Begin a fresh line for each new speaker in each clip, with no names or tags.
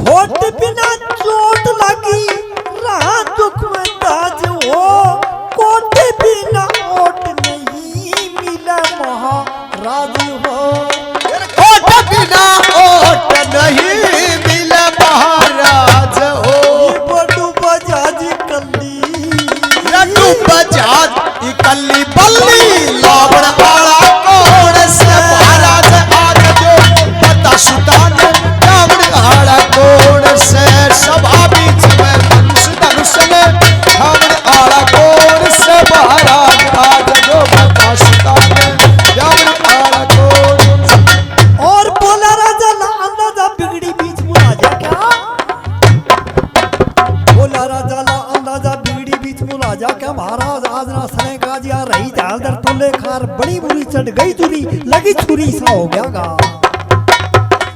खोट बिना चोट लगी रहा दुख में ताज हो, कोट बिना ओट नहीं मिला महाराज हो।
कोट बिना ओट नहीं मिला महाराज हो।
बडू बजाज कल्ली
रडू बजाज कल्ली बल्ली लावण आला कोण से महाराज आज जो पता सुतान लावण आला कोण से सभा बीच में धनुष धनुष में लावण आला कोण से महाराज आज जो पता सुतान लावण आला कोण से।
और बोला राजा ला अंदाजा बिगड़ी बीच मुलाजा क्या, बोला राजा ला अंदाजा बिगड़ी बीच मुलाजा क्या। महाराज आज ना सने गाजिया रही जालदर तुले खार बड़ी बुरी चढ़ गई तुरी लगी छुरी सा हो गया गा।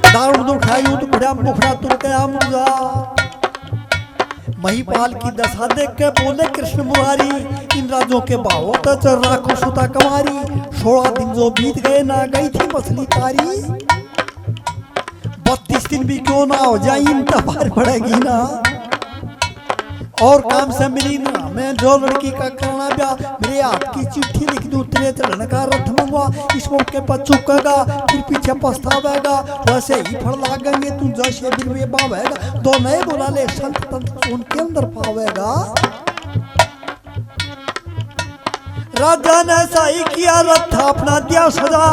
दारुण दूर खायू तो बुढ़ा मुखड़ा तुर गया मुर्गा। महिपाल की दशा देख के बोले कृष्ण मुरारी, इन राजों के बाहों तक राखो सुता कमारी। 16 दिन जो बीत गए ना गई थी मछली तारी, 32 दिन भी क्यों ना हो जाए इन तबार पड़ेगी ना। और काम से मिली ना मैं जो लड़की का करना ब्याह, मेरे हाथ की चिट्ठी लिख दूं तेरे चढ़ने का रथ मंगवा। इस मौके पर चुकेगा फिर पीछे पछतावेगा, वैसे ही फल लागेंगे तू जैसे दिल में बावेगा। दो नए बुला ले संत तंत्र उनके अंदर पावेगा। राजा ने सही किया, रथ अपना दिया सजा।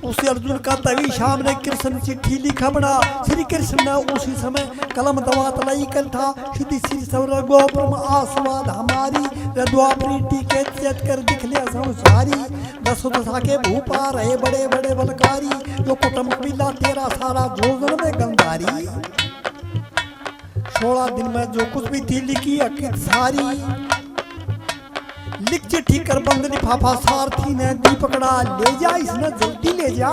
उसी अर्जुन का तभी शाम ने कृष्ण चिट्ठी लिखा बना। श्री कृष्ण ने उसी समय कलम दवात लाई कंठा, सिद्धि श्री सौर गोपुरम आस्वाद हमारी। द्वापरी टीके चेत कर दिख लिया संसारी। दसों दशा के भूपा रहे बड़े बड़े बलकारी, जो कुटुंब मिला तेरा सारा जोजन में गंगारी। 16 दिन में जो कुछ भी थी लिखी अकित सारी, लिख चिट्ठी कर बंद लिफाफा सारथी ने दी पकड़ा। ले जा इसने जल्दी ले जा।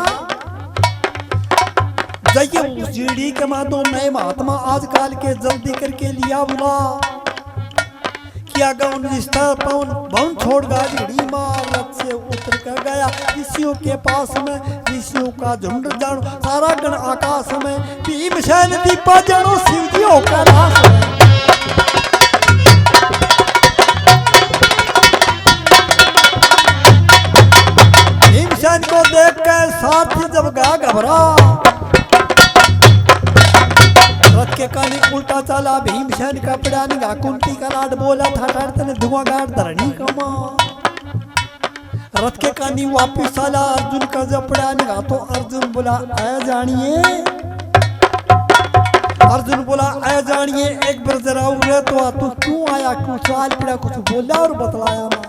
जाइए उस जीड़ी के माधो नए महात्मा आजकल के जल्दी करके लिया बुला। किया गौन रिश्ता पवन भवन छोड़ गाड़ी मार रथ से उतर कर गया ऋषियों के पास में। ऋषियों का झुंड जानो सारा गण आकाश में, भीमसेन दीपा जानो शिव जी होकर रास में। भीमसेन को देख कर सारथी जब गया घबरा, रथ के कानी उल्टा चला। भीमसेन का पड़ा निगाह कुंती का लाड बोला था तने धुआं गाड़ धरणी कमा। रथ के कानी वापिस चला, अर्जुन का जब पड़ा निगाह तो अर्जुन बोला ऐ जानिए। अर्जुन बोला ऐ जानिए एक बार जरा उड़े तो तू क्यों आया, क्यों सवाल पड़ा, कुछ बोला और बतलाया ना।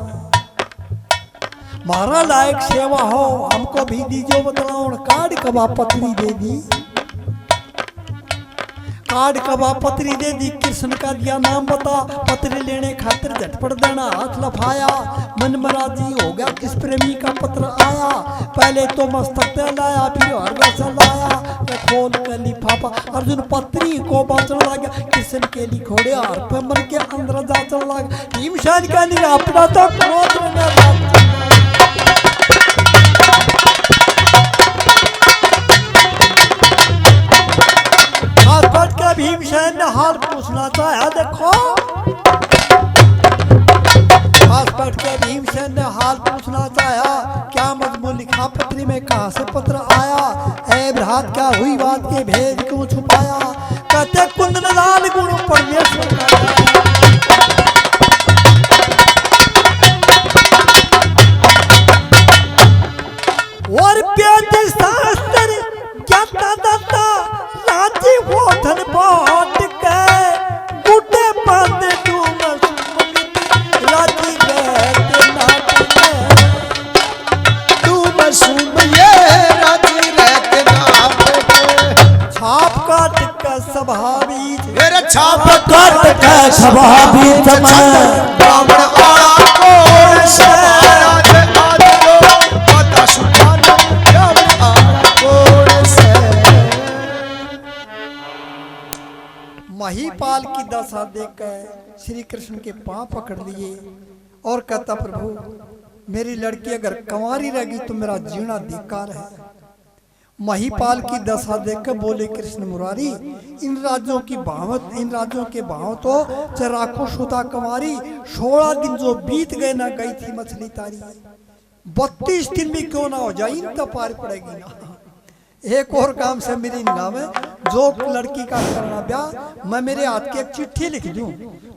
मारा लायक सेवा हो हमको भी दीजो बतलाओ। काट कबा पत्री दे दी, काट कबा पत्री दे दी। कृष्ण का दिया नाम बता, पत्री लेने खातिर झटपट देना हाथ लफाया। मन मराजी हो गया किस प्रेमी का पत्र आया। पहले तो मस्तक पे लाया फिर हर वैसा लाया। खोल कर लिफाफा अर्जुन पत्री को बाचन लगा। कृष्ण के लिखोड़े हार पे मन के अंदर जाचन लगा। भीमसेन का निगाह पड़ा तो क्रोध में भीमसेन ने हाल पूछना चाहा। देखो पास बैठ के भीमसेन ने हाल पूछना चाहा, क्या मजमून लिखा पत्री में, कहां से पत्र आया। ऐ भ्रात क्या हुई बात के भेद क्यों छुपाया। कहते कुंदन लाल गुण परमेश्वर का। और वेद शास्त्र ज्ञाता दाता राजी वोधन बाट के गुटे पाद डूमस राजी रहते नाट में।
डूमस ये राजी रहते नाट में।
छाप काट का सभावी
मेरे छाप
काट का सभावी में
ब्राह्मण आला कोण से महाराज आज जो पता सुतान ब्राह्मण आला कोण से।
महिपाल की दशा देखकर श्री कृष्ण के पांव पकड़ लिए और कहता प्रभु मेरी लड़की अगर कंवारी रहेगी तो मेरा जीना धिक्कार है। महिपाल की दशा देखकर बोले कृष्ण मुरारी, इन राज्यों की भावत, इन राज्यों के भाव तो चराको सुधा कुमारी। 16 दिन जो बीत गए ना गई थी मछली तारी, 32 दिन भी क्यों ना हो जाए इन तो पार पड़ेगी ना। एक और काम से मेरी निगाह में, जो लड़की का करना ब्याह, मैं मेरे हाथ की एक चिट्ठी लिख दूं,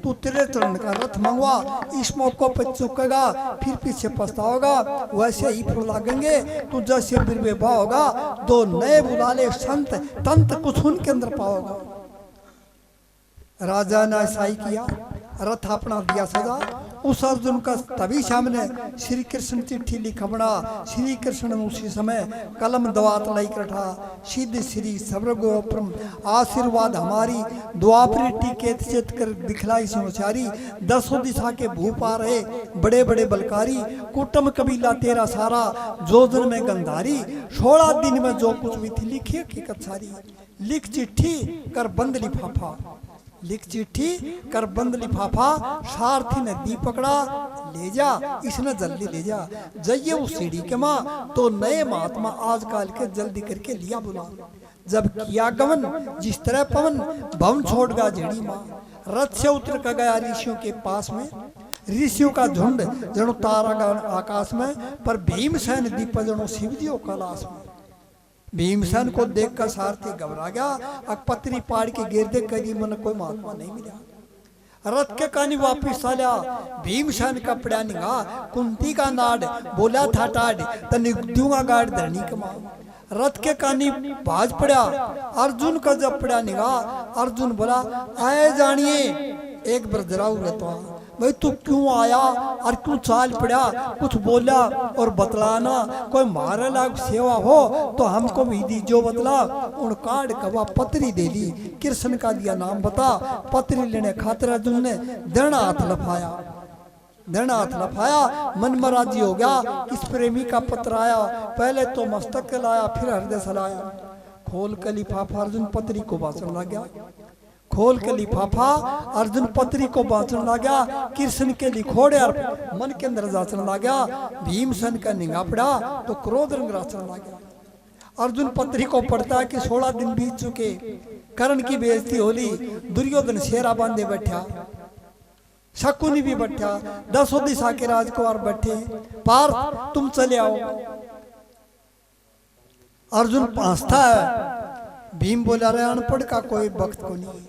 तू तेरे चरण का रथ मंगवा, इस मौके पर चुकेगा फिर पीछे पछताओगा, वैसे ही फूल लागेंगे तू जैसे बिरबेबा होगा, 2 नए बुलाले संत तंत कुछ उनके अंदर पाओगा। राजा ने ऐसा ही किया, रथ अपना दिया सजा। उस अर्जुन का तभी सामने श्री कृष्ण चिट्ठी लिखा बड़ा। श्री कृष्ण उसी समय कलम दवात लाई कठा, सिद्ध श्री सर्वगोप्रम आशीर्वाद हमारी, द्वापरी टीके चेत कर दिखलाई समाचारी। 10 दिशा के भूप आ रहे बड़े बड़े बलकारी, कुटुम कबीला तेरा सारा, जो जन में गंधारी। 16 दिन में जो कुछ भी थी लिखी हकीकत सारी। लिख चिट्ठी कर बंद लिफाफा, लिख चिट्ठी कर बंद लिफाफा, सारथी ने दी पकड़ा, ले जा इसने जल्दी ले जा। जइए उस सीढ़ी के माँ तो नए महात्मा आजकल के जल्दी करके लिया बुला। जब किया गमन जिस तरह पवन, भवन छोड़ गया झेड़ी माँ। रथ से उतर कर गया ऋषियों के पास में, ऋषियों का झुंड जनो तारा आकाश में, पर भीमसेन दीप जनो शिवजियों कैलाश में। भीमसेन को देखकर सारथी घबरा गया, पतरी पाड़ के गिरदे करी मन कोई महात्मा नहीं मिला। रथ के कानी वापिस आया, भीमसेन का पड़ा निगाह, कुंती का नाड बोला था टाड, तनिका गाड़ धरनी कमा। रथ के कानी बाज पड़ा, अर्जुन का जब पड़ा निगाह, अर्जुन बोला आए जानिए एक ब्रजराऊ रहता, भाई तू क्यों आया और क्यों चाल पड़ा, कुछ बोला और बतलाना, कोई मारे लाग सेवा हो तो हमको भी दी जो बतला। उन काट कवा पतरी दे दी, कृष्ण का दिया नाम बता। पतरी लेने खातिर अर्जुन ने देना हाथ लफाया, देना हाथ लफाया, मन मराजी हो गया। इस प्रेमी का पत्र आया, पहले तो मस्तक के लाया फिर हृदय सलाया। खोल कर लिफाफा अर्जुन पतरी को बांचने लग गया, खोल के लिफाफा अर्जुन पत्री को बांचने लगा। कृष्ण के लिखोड़े और मन के अंदर जाचने लगा। भीमसेन का निगाह पड़ा तो क्रोध रंग राचने लगा। अर्जुन पत्री को पढ़ता है कि 16 दिन बीत चुके, कर्ण की बेइज्जती होली, दुर्योधन शेरा बांधे बैठा, शकुनी भी बैठा, 10 दिशा के राजकुमार बैठे, पार्थ तुम चले आओ। अर्जुन पहुंचता है, भीम बोला रहे अनपढ़ का कोई वक्त को नहीं,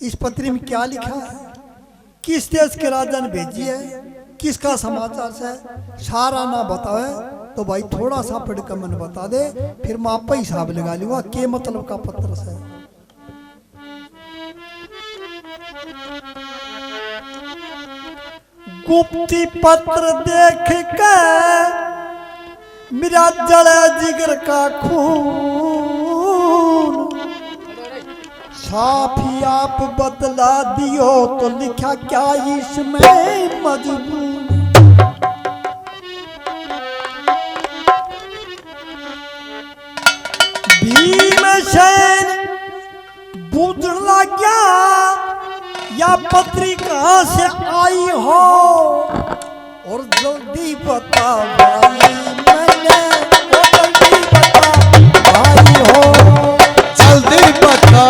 इस पत्री में क्या लिखा है, किस देश के राजा ने भेजी है, किसका समाचार है, सारा ना बतावे तो भाई थोड़ा सा पढ़ कर मन बता दे, फिर मैं आप हिसाब लगा लूंगा के मतलब का पत्र से। गुप्ती पत्र देख के मेरा जड़ा जिगर का खून, साफी आप बदला दियो तो लिखा क्या इसमें मजबूर। भीमसेन बूझने लग गया या पत्री कहां से आई हो, और जल्दी बता भाई मैंने, जल्दी बता भाई हो,
जल्दी बता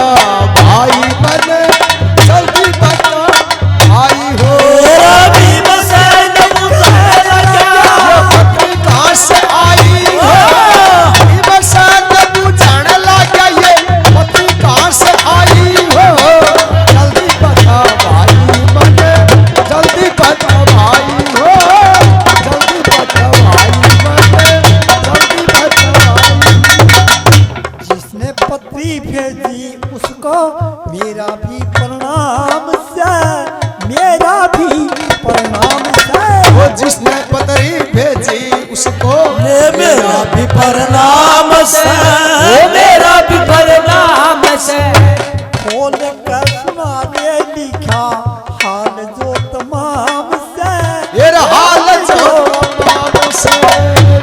भाई मैंने, जल्दी बता भाई हो।
भीमसेन बुझने लगा,
पत्री कहां से आई हो, भीमसेन बुझने लगा ये पत्री कहां से आई हो। जल्दी बता भाई मैंने, जल्दी बता भाई हो, जल्दी बता भाई मैंने, जल्दी बता भाई।
जिसने पत्री भेजी उसको मेरा भी प्रणाम से, मेरा भी प्रणाम से।
वो जिसने पत्री भेजी उसको
मेरा भी प्रणाम से, मेरा भी प्रणाम से।
खोल कर सुना दे लिखा हाल जो तमाम से,
ये हाल जो तमाम से,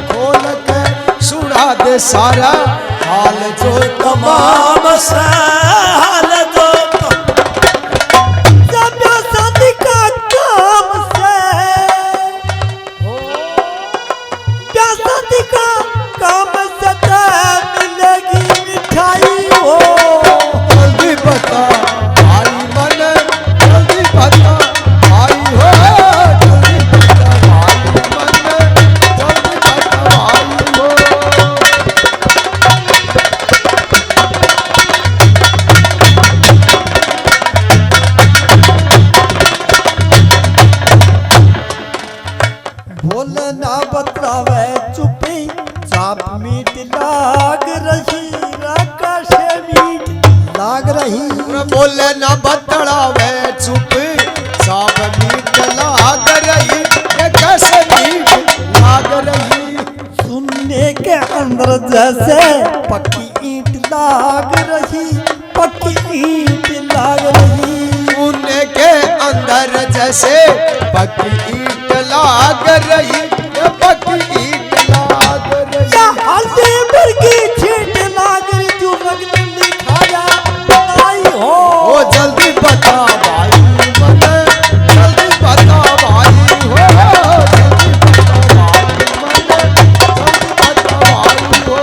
खोल के सुना दे सारा हाल जो
तमाम से, हाल जो
जब शादी का काम से, शादी का काम से मिले लाग रही राकाश मीठ लाग रही
बोले न बतड़ावे चुप सब मीठ लाग रही ये कैसे मीठ लाग रही
सुनने के अंदर जैसे पक्की ईंट लाग रही पक्की ईंट लाग रही
सुनने के अंदर जैसे पक्की ईंट लाग रही ये पक्की ईंट लाग रही
हल्दी मुर्गी छींट लाग रही जो लगने लिखाया बनाई हो
ओ जल्दी बता भाई मने जल्दी बता भाई हो जल्दी बता भाई मने जल्दी बता भाई हो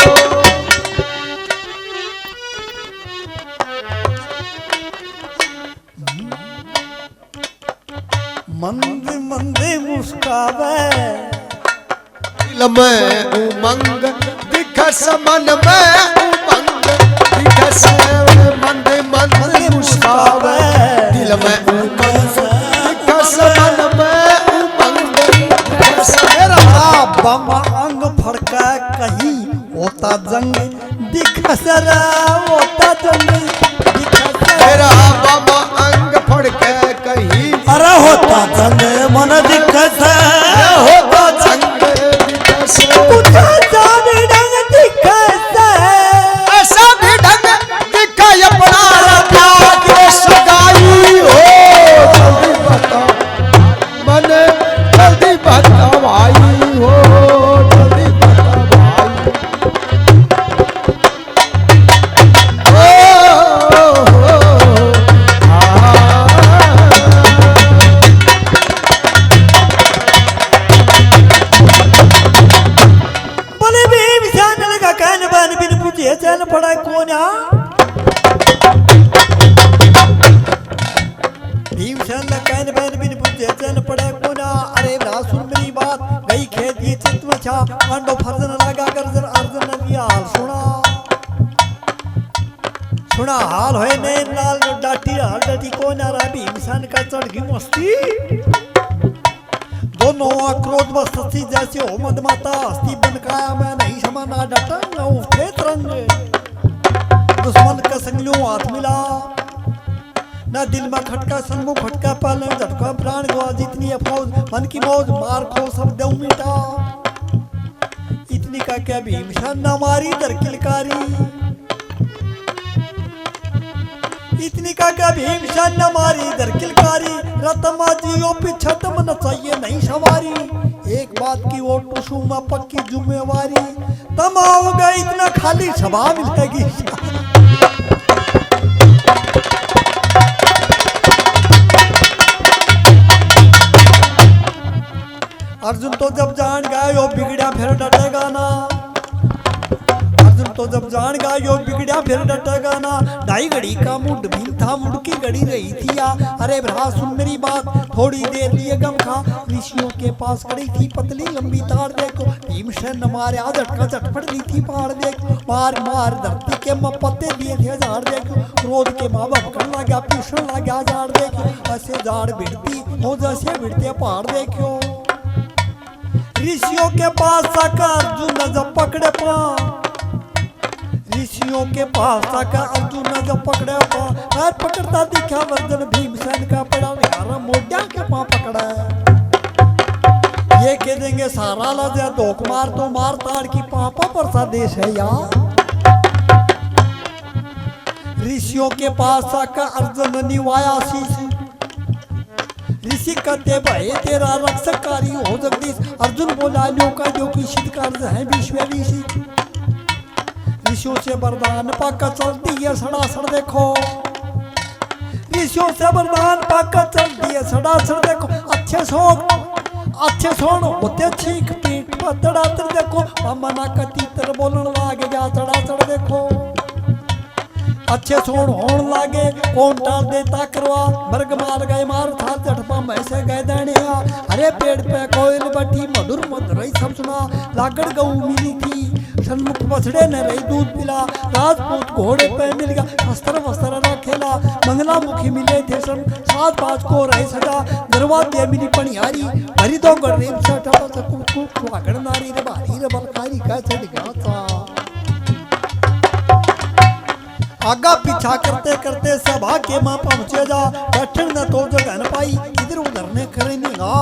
मंद मंदे मुस्कावे
दिल में उमंग दिखस मन में उमंग दिखस मंद मंद मुस्कावे दिल में उमंग दिखस मन में उमंग दिखस
मेरा बम अंग फड़का कहीं होता जंग दिखसरा होता जंग दिखसरा
मेरा बाबा अंग फड़के कहीं
अरे होता जंग मन दिखत
होता जंग दिखस
कुछ जाने डंग दिखसरा
ऐसा भी ढंग दिखा अपना रखा के सगाई हो जल्दी बता मन जल्दी बता भाई हो जल्दी बता भाई
बोले भीम शान लगा कान बन बिन पूछे चल पड़ा कौन भीम शान लगा कान बन बिन पूछे चल पड़ा कौन अरे ना सुन मेरी बात गई खेत ये चित्त में छा पांडव फर्जन लगा कर जर अर्जुन ने दिया हाल सुना हाल होए नैन लाल डाटी हाल डाटी कौन आ रहा भीम शान का चढ़ गई मस्ती दोनों क्रोध व सस्ती जैसे हो मदमाता हस्ती बनकाया मैं नहीं समाना डटा न उठे तरंग दुश्मन का संगलियों हाथ मिला न दिल में खटका संगो खटका पाले झटका प्राण गवा जितनी है फौज मन की मौज मार खो सब दऊ मिटा इतनी का क्या भीमशान न मारी दर किलकारी इतनी का क्या भीमशान न मारी दर किलकारी रतमा जियो पीछा तम न चाहिए नहीं सवारी एक बात की वो टुसुमा पक्की जिम्मेवारी तम आओगे इतना खाली सभा मिलेगी अर्जुन तो जब जान गया यो बिगड़ा फिर डटेगा ना अर्जुन तो जब जान गया यो बिगड़ा फिर डटेगा ना ढाई घड़ी का मुंड भीम था मुंड की घड़ी रही थी या अरे भरा सुन मेरी बात थोड़ी देर लिए गम खा ऋषियों के पास खड़ी थी पतली लंबी तार देखो भीम से न मारे आ झटका झटपट ली थी पार देखो मार मार धरती के पत्ते दिए थे झाड़ देखो क्रोध के माँ बाप करना गया पीछन लग गया झाड़ देखो ऐसे झाड़ भिड़ती हो जैसे भिड़ते पहाड़ देखो ऋषियों के पास आकर अर्जुन जब पकड़े पा ऋषियों के पास आकर अर्जुन जब पकड़े पा पैर पकड़ता दिखा वर्जन भीमसेन का पड़ा यारा मोटा के पा पकड़ा ये कह देंगे सारा लजा धोख मार तो मार ताड़ की पापा पर सा देश है यार ऋषियों के पास आकर अर्जुन निवाया शीश ऋषि कहते भाई तेरा रक्षकारी हो जगदीश अर्जुन बोला लो का जो की सिद्ध कार्य है विश्व ऋषि ऋषियों से वरदान पाकर चलती है सड़ासड़ देखो ऋषियों से वरदान पाकर चलती है सड़ासड़ देखो अच्छे सोन होते छीक पीठ पर तड़ातर देखो मना का तीतर बोलन लागे जा सड़ासड़ देखो अच्छे सोन होन लागे कौन टाल देता करवा मर्ग मार गए मार था जटपा में से गए दणिया अरे पेड़ पे कोयल बैठी मधुर मधुर सब सुना लागड़ गऊ मिली थी सन्मुख बछड़े ने रही दूध पिला राजपूत घोड़े पे मिल गया अस्त्र वस्त्र रखेला मंगला मुखी मिले थे सन 7-5 को रहे सजा गरवा दे मिली पनियारी भरी दो गरीब सटा सकू को स्वागण नारी रे बारी रे बलकारी का छड़ गया था आगा पीछा करते करते सभा के मां पहुंचे जा, बैठन न तो जगह न पाई, इधर उधर ने करे निगा।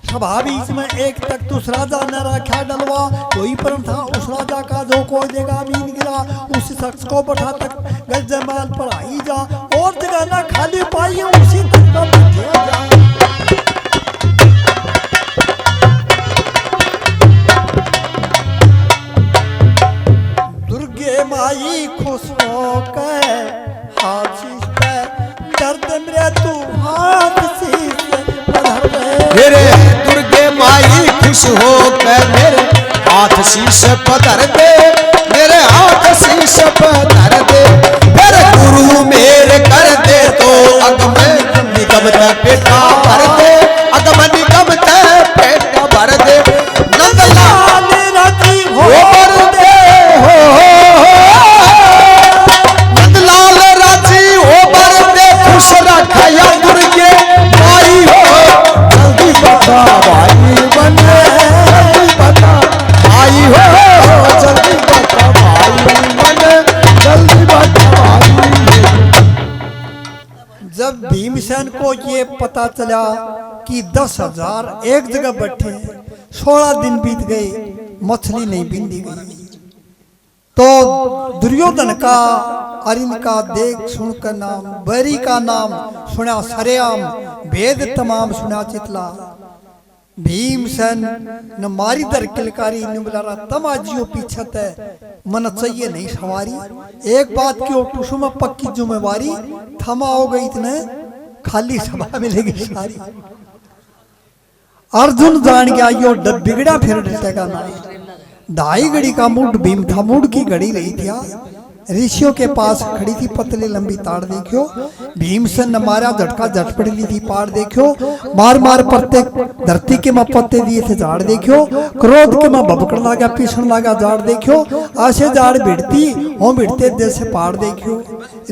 सभा बीच में एक तक उस राजा ने रखा डलवा, कोई पर था उस राजा का जो कोई देगा मीन गिरा। उस शख्स को बैठा तक गज जमाल पर आई जा, और जगह ना खाली पाई उसी तक पर बैठे जा। दुर्गे माई खुश होकर हाथ पे दर्द मेरे तू हाथ शीश पधर दे।
मेरे दुर्गे माई खुश हो के मेरे हाथ शीश पधर दे, मेरे हाथ शीश पधर दे। फिर गुरु मेरे कर दे तो अगम निगम ते पेटा भर दे, अगम निगम ते पेटा भर दे। नंदलाल
राजी हो
भर दे नंदलाल राजी हो भर दे, खुश रखया दुर्गे माई हो। जल्दी बता भाई बने, जल्दी बता भाई हो, जल्दी बता भाई बने, जल्दी बता भाई।
जब भीमसेन को ये पता चला कि 10,000 एक जगह बैठे, 16 दिन बीत गए, मछली नहीं बिंदी गई, तो दुर्योधन का और इनका देख सुनकर नाम, बैरी का नाम सुना सरेआम, भेद तमाम सुना चितला। भीमसेन न मारी दर किलकारी न बुलारा, तमाजियो पीछे है मन चाहिए नहीं सवारी। एक बात की ओटूसु में पक्की जिम्मेवारी, थमा हो गई इतने खाली सभा मिलेगी सारी। अर्जुन जान गया यो बिगड़ा फिर डटेगा ना। 2.5 घड़ी का मूड भीम था, मूड की घड़ी रही थी। ऋषियों के पास खड़ी थी पतली लंबी ताड़, देखियो भीमसेन ने मारा झटका, झट पड़ी ली थी पार, देखियो मार मार प्रत्येक धरती के मां पत्ते दिए थे झाड़, देखियो क्रोध के मां भबकड़ लागा, पीछण लागा झाड़, देखियो आशे झाड़ भिड़ती हो भिड़ते जैसे पहाड़। देखियो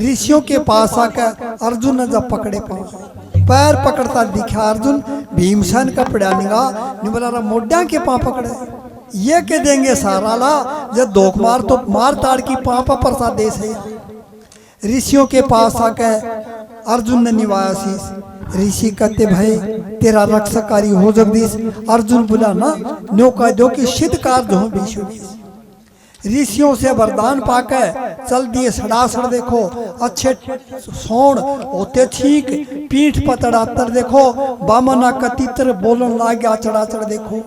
ऋषियों के पास आकर अर्जुन ने जब पकड़े पैर पकड़ता दिखा अर्जुन, भीमसेन का पड़ा निगाह मोड्या के पांव पकड़े, ये के देंगे सारा ला, जब दोख मार तो मार ताड़ की पापा प्रसाद देश है। ऋषियों के पास आकर अर्जुन ने निवाया शीश। ऋषि कहते भाई तेरा रक्षकारी हो जगदीश। अर्जुन बोला ना न्यो कह दो कि सिद्ध कार्य हो विश्व। ऋषियों से वरदान पाकर चल दिए सड़ासड़, देखो अच्छे सोण होते छीक, पीठ पतड़ातर, देखो बामना कतीतर बोलन लागे चढ़ा चढ़, देखो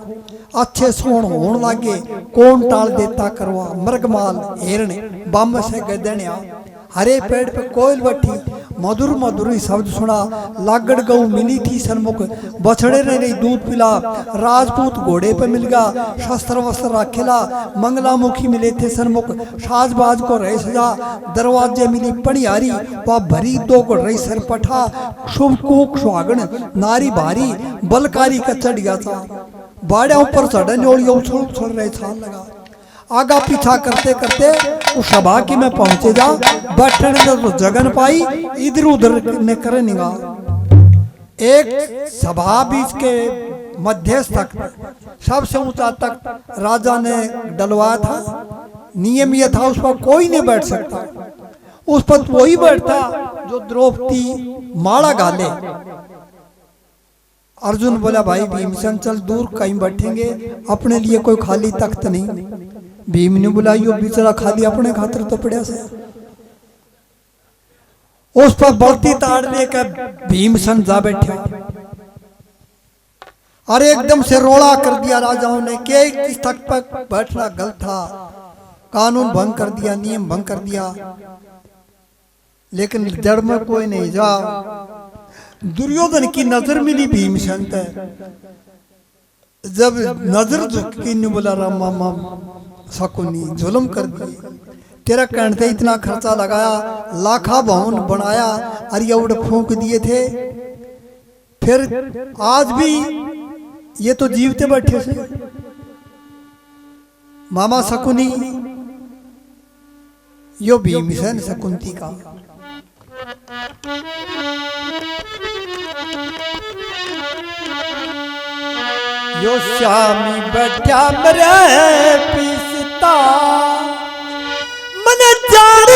अच्छे सोण होन लागे, कौन टाल देता करवा, मृगमाल हिरण बम से गदनिया, हरे पेड़ पे कोयल बैठी, मधुर मधुर शब्द सुना, लागड़ गऊ मिली थी सन्मुख, बछड़े ने नहीं दूध पिला, राजपूत घोड़े पे मिल गया, शस्त्र वस्त्र राखेला, मंगलामुखी मिले थे सन्मुख, साजबाज को रही सजा, दरवाजे मिली पड़ियारी, वह भरी 2 को रही सरपठा, शुभ कुक सुहागण नारी भारी, बलकारी का चढ़ गया था, बाड़ा ऊपर चढ़ने और उछल उछल रहे छाल लगा। आगा पीछा करते करते उस सभा की में पहुंचे जा, बैठने तो जगन पाई, इधर उधर ने करे निगाह। एक सभा बीच के मध्यस्थ तक सबसे ऊंचा तक राजा ने डलवाया था। नियम यह था उस पर कोई नहीं बैठ सकता, उस पर वही बैठता जो द्रौपदी माला गाले। अर्जुन बोला भाई भीमसेन चल दूर कहीं बैठेंगे, अपने लिए कोई खाली तख्त नहीं। भीम ने बुलाइयो बेचारा खाली अपने खातर तो पड़ा से। उस पर बढ़ती ताड़ लेकर भीमसेन जा बैठा और एकदम से रोड़ा कर दिया राजाओं ने कि इस तख्त पर बैठना गलत था, कानून भंग कर दिया, नियम भंग कर दिया। लेकिन जड़ में कोई नहीं जा। दुर्योधन की नजर मिली भीमसेन पे, जब नजर झुकी ने बोला रामा शकुनी जुल्म कर दिए, तेरा कहते इतना खर्चा लगाया, लाखा भवन बनाया और ये उड़ फूंक दिए थे, फिर आज भी ये तो जीवते बैठे से। मामा शकुनी यो भीमसेन शकुंती का यो श्यामी बैठा मरे पिसता मन जान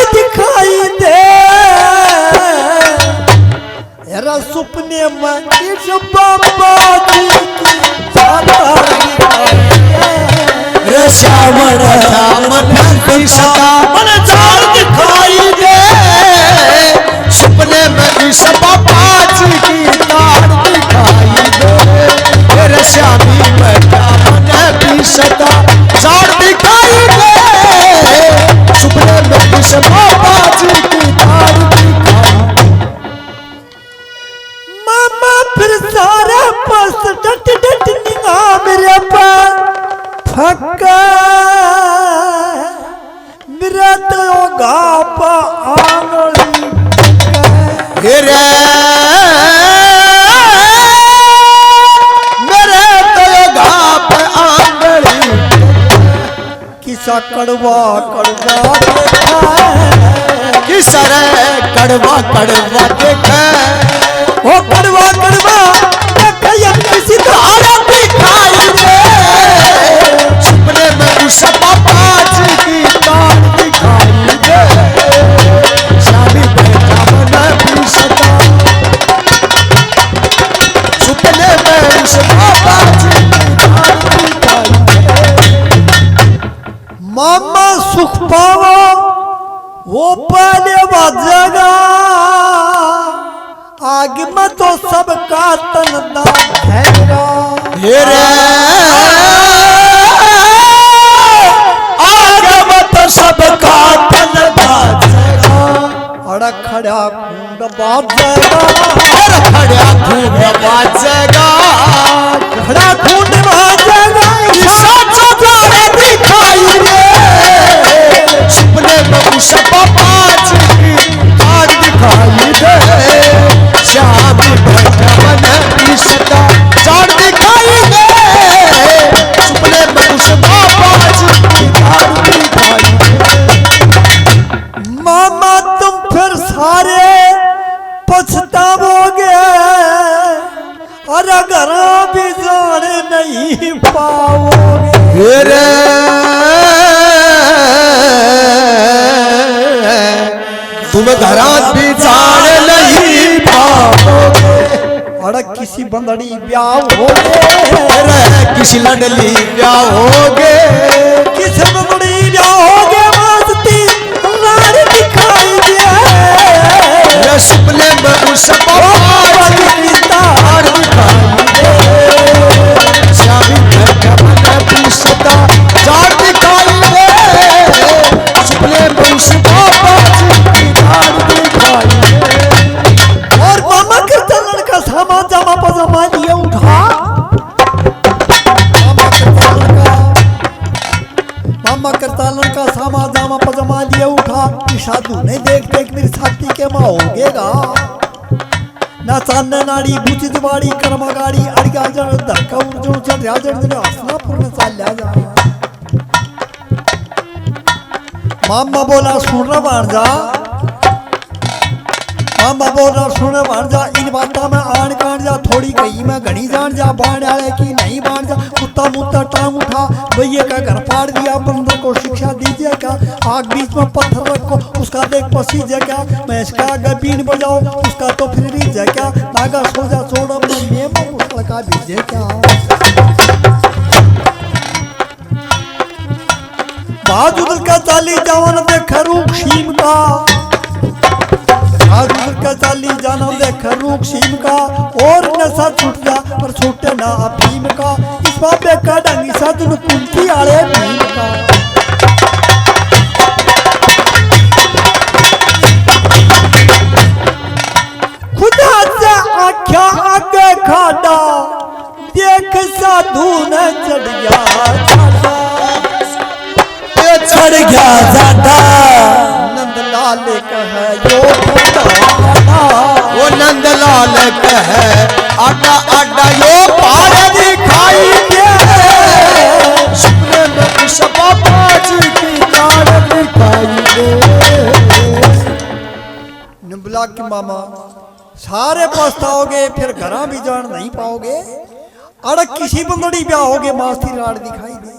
सपने में इस बाबा जी की चादर
रे श्यामण
मन की सदा मन चार दिखाई दे सपने में इस बाबा जी की तार दिखाई दे तेरे श्यामी बेटा मन की सदा चार दिखाई दे सपने में इस बाबा जी की तार दिखाई
मामा फिर सारा पास डट डट निगाह मेरे पर फक्का मेरा तो गाप आंगली
रे मेरे तो गाप आंगली
किसा कड़वा कड़वा
किसर कड़वा कड़वा देखे
ओ कड़वा कड़वा देखिए किसी धारा
दिखाई दे सपने में उस बाबा जी की तार दिखाई दे शादी बेटा मन की सदा सपने में उस बाबा जी की तार दिखाई दे
मामा सुख पावा वो पहले बजेगा आग में तो सबका तनदा ठहरा
रे आगे मत सबका तन बाजेगा
अड़ा खड़ा खूंड बाजेगा
खड़ा खूब बाजेगा
खड़ा खूंड बाजेगा
साचा तारे दिखाई दे सपने में उस बाबा जी की तार दिखाई दे श्याम बेटा मन की सदा चार दिखाई दे सपने में उस बाबा जी की तार दिखाई दे
मामा तुम फिर सारे पछताओगे और अगर भी जाने नहीं पाओगे
रे तुम घरात भी जान नहीं पाओगे
और किसी बंदड़ी ब्याह होगे
रे किसी लडली ब्याह होगे
किसी बंदड़ी ब्याह होगे मस्ती लाड़ दिखाई दे
रे सपने में उस बाबा जी की तार दिखाई दे श्यामी बेटा मन की सदा चार दिखाई दे सपने में उस बाबा जी की तार दिखाई दे
और मामा के चलन का सामान जमा पजामा लिए उठा मामा के चलन का सामान जमा पजामा लिए उठा साधु नहीं देख देख मेरी छाती के माँ होगेगा ना चांदे नाड़ी बुच दिवाड़ी कर्मा गाड़ी अड़िया जड़ धक्का उर्जन चल रहा जड़ जड़ हंसना पूर्ण चाल लिया जा मामा बोला सुन रहा भांजा मामा बोल रहा सुन भांजा इन बातों में आन कान जा थोड़ी कही में घनी जान जा बाण आले की नहीं बाण जा कुत्ता मुत्ता टांग उठा भैया का घर फाड़ दिया बंदर को शिक्षा दीजिए क्या आग बीच में पत्थर रखो उसका देख पसीजे क्या मैं इसका आगे बीन बजाओ उसका तो फिर रीजे क्या नागा सोजा छोड़ अपने नेम मुश्किल का बीजे क्या बहादुर का चाली जवान देख रूप शीम का बहादुर का चाली जाना देख रूप शीम का और नशा छूट जा पर छूटे ना अफीम का इस बाबे का डंगी सदन कुंती आले भीम का खुदा से आख्या आगे खाड़ा देख साधु न चढ़ गया
चढ़ गया जाटा
नंदलाल कहे यो
वो नंदलाल कहे आटा आटा यो पार दिखाई दे सपने में उस बाबा जी की तार दिखाई दे
निबला के मामा सारे पछताओगे फिर घरा भी जान नहीं पाओगे अड़क किसी बंदड़ी ब्याह होगे मास्ती राड़ दिखाई दे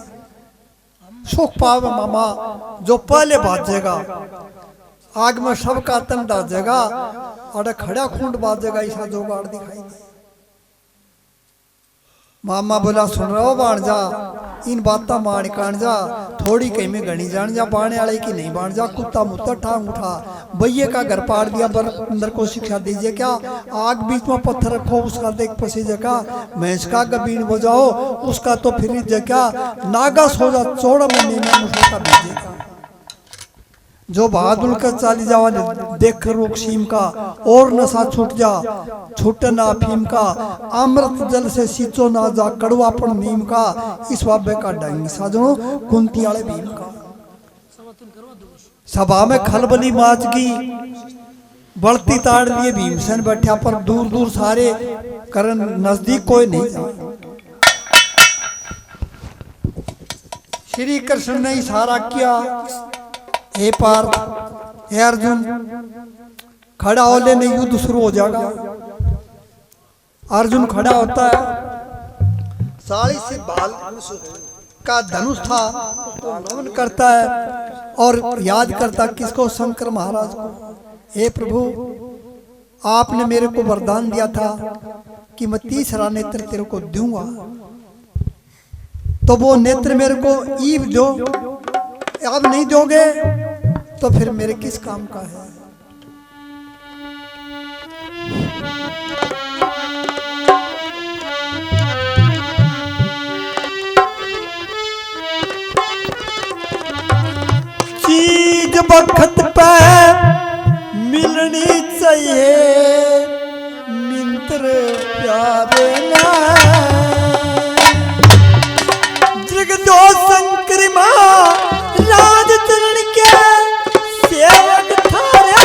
सुख पावे मामा जो पहले भाजेगा आग में सबका तंडा जगह और खड़ा खूंड बाजेगा ऐसा जोगाड़ दिखाई दे। मामा बोला सुन रहा हो बाण जा इन बात मान कान जा थोड़ी कहीं में गणी जान जा बाणे वाले की नहीं बाण जा कुत्ता मुत्ता ठांग उठा भैये का घर पाड़ दिया अंदर को शिक्षा दीजिए क्या आग बीच में पत्थर रखो उसका देख पसीजे का भैंस का गबीन बजाओ उसका तो फिर क्या नागा सो जा चौड़ा महीने में मुझे का भेजेगा जो बहादुर का चाली जावा देख रोक सीम का और नशा छूट जा छूट ना फीम का अमृत जल से सींचो ना जा कड़वापन नीम का इस बाबे का डंग साजनो कुंती वाले भीम का सभा में खलबली माच की बढ़ती ताड़ लिए भीमसेन बैठा पर दूर दूर सारे करन नजदीक कोई नहीं जा। श्री कृष्ण ने इशारा किया हे पार्थ हे अर्जुन खड़ा हो लेने युद्ध शुरू हो जाएगा। अर्जुन खड़ा होता है 40 बाल का धनुष था तो नमन करता है और याद करता किसको शंकर महाराज को। हे प्रभु आपने मेरे को वरदान दिया था कि मैं 30 नेत्र तेरे को दूंगा तो वो नेत्र मेरे को ईव जो अब नहीं दोगे तो फिर मेरे किस काम का है। चीज वक्त पे मिलनी चाहिए मिंत्र प्यारे ना जगदो शंकर मां राज चरण के सेवक थारे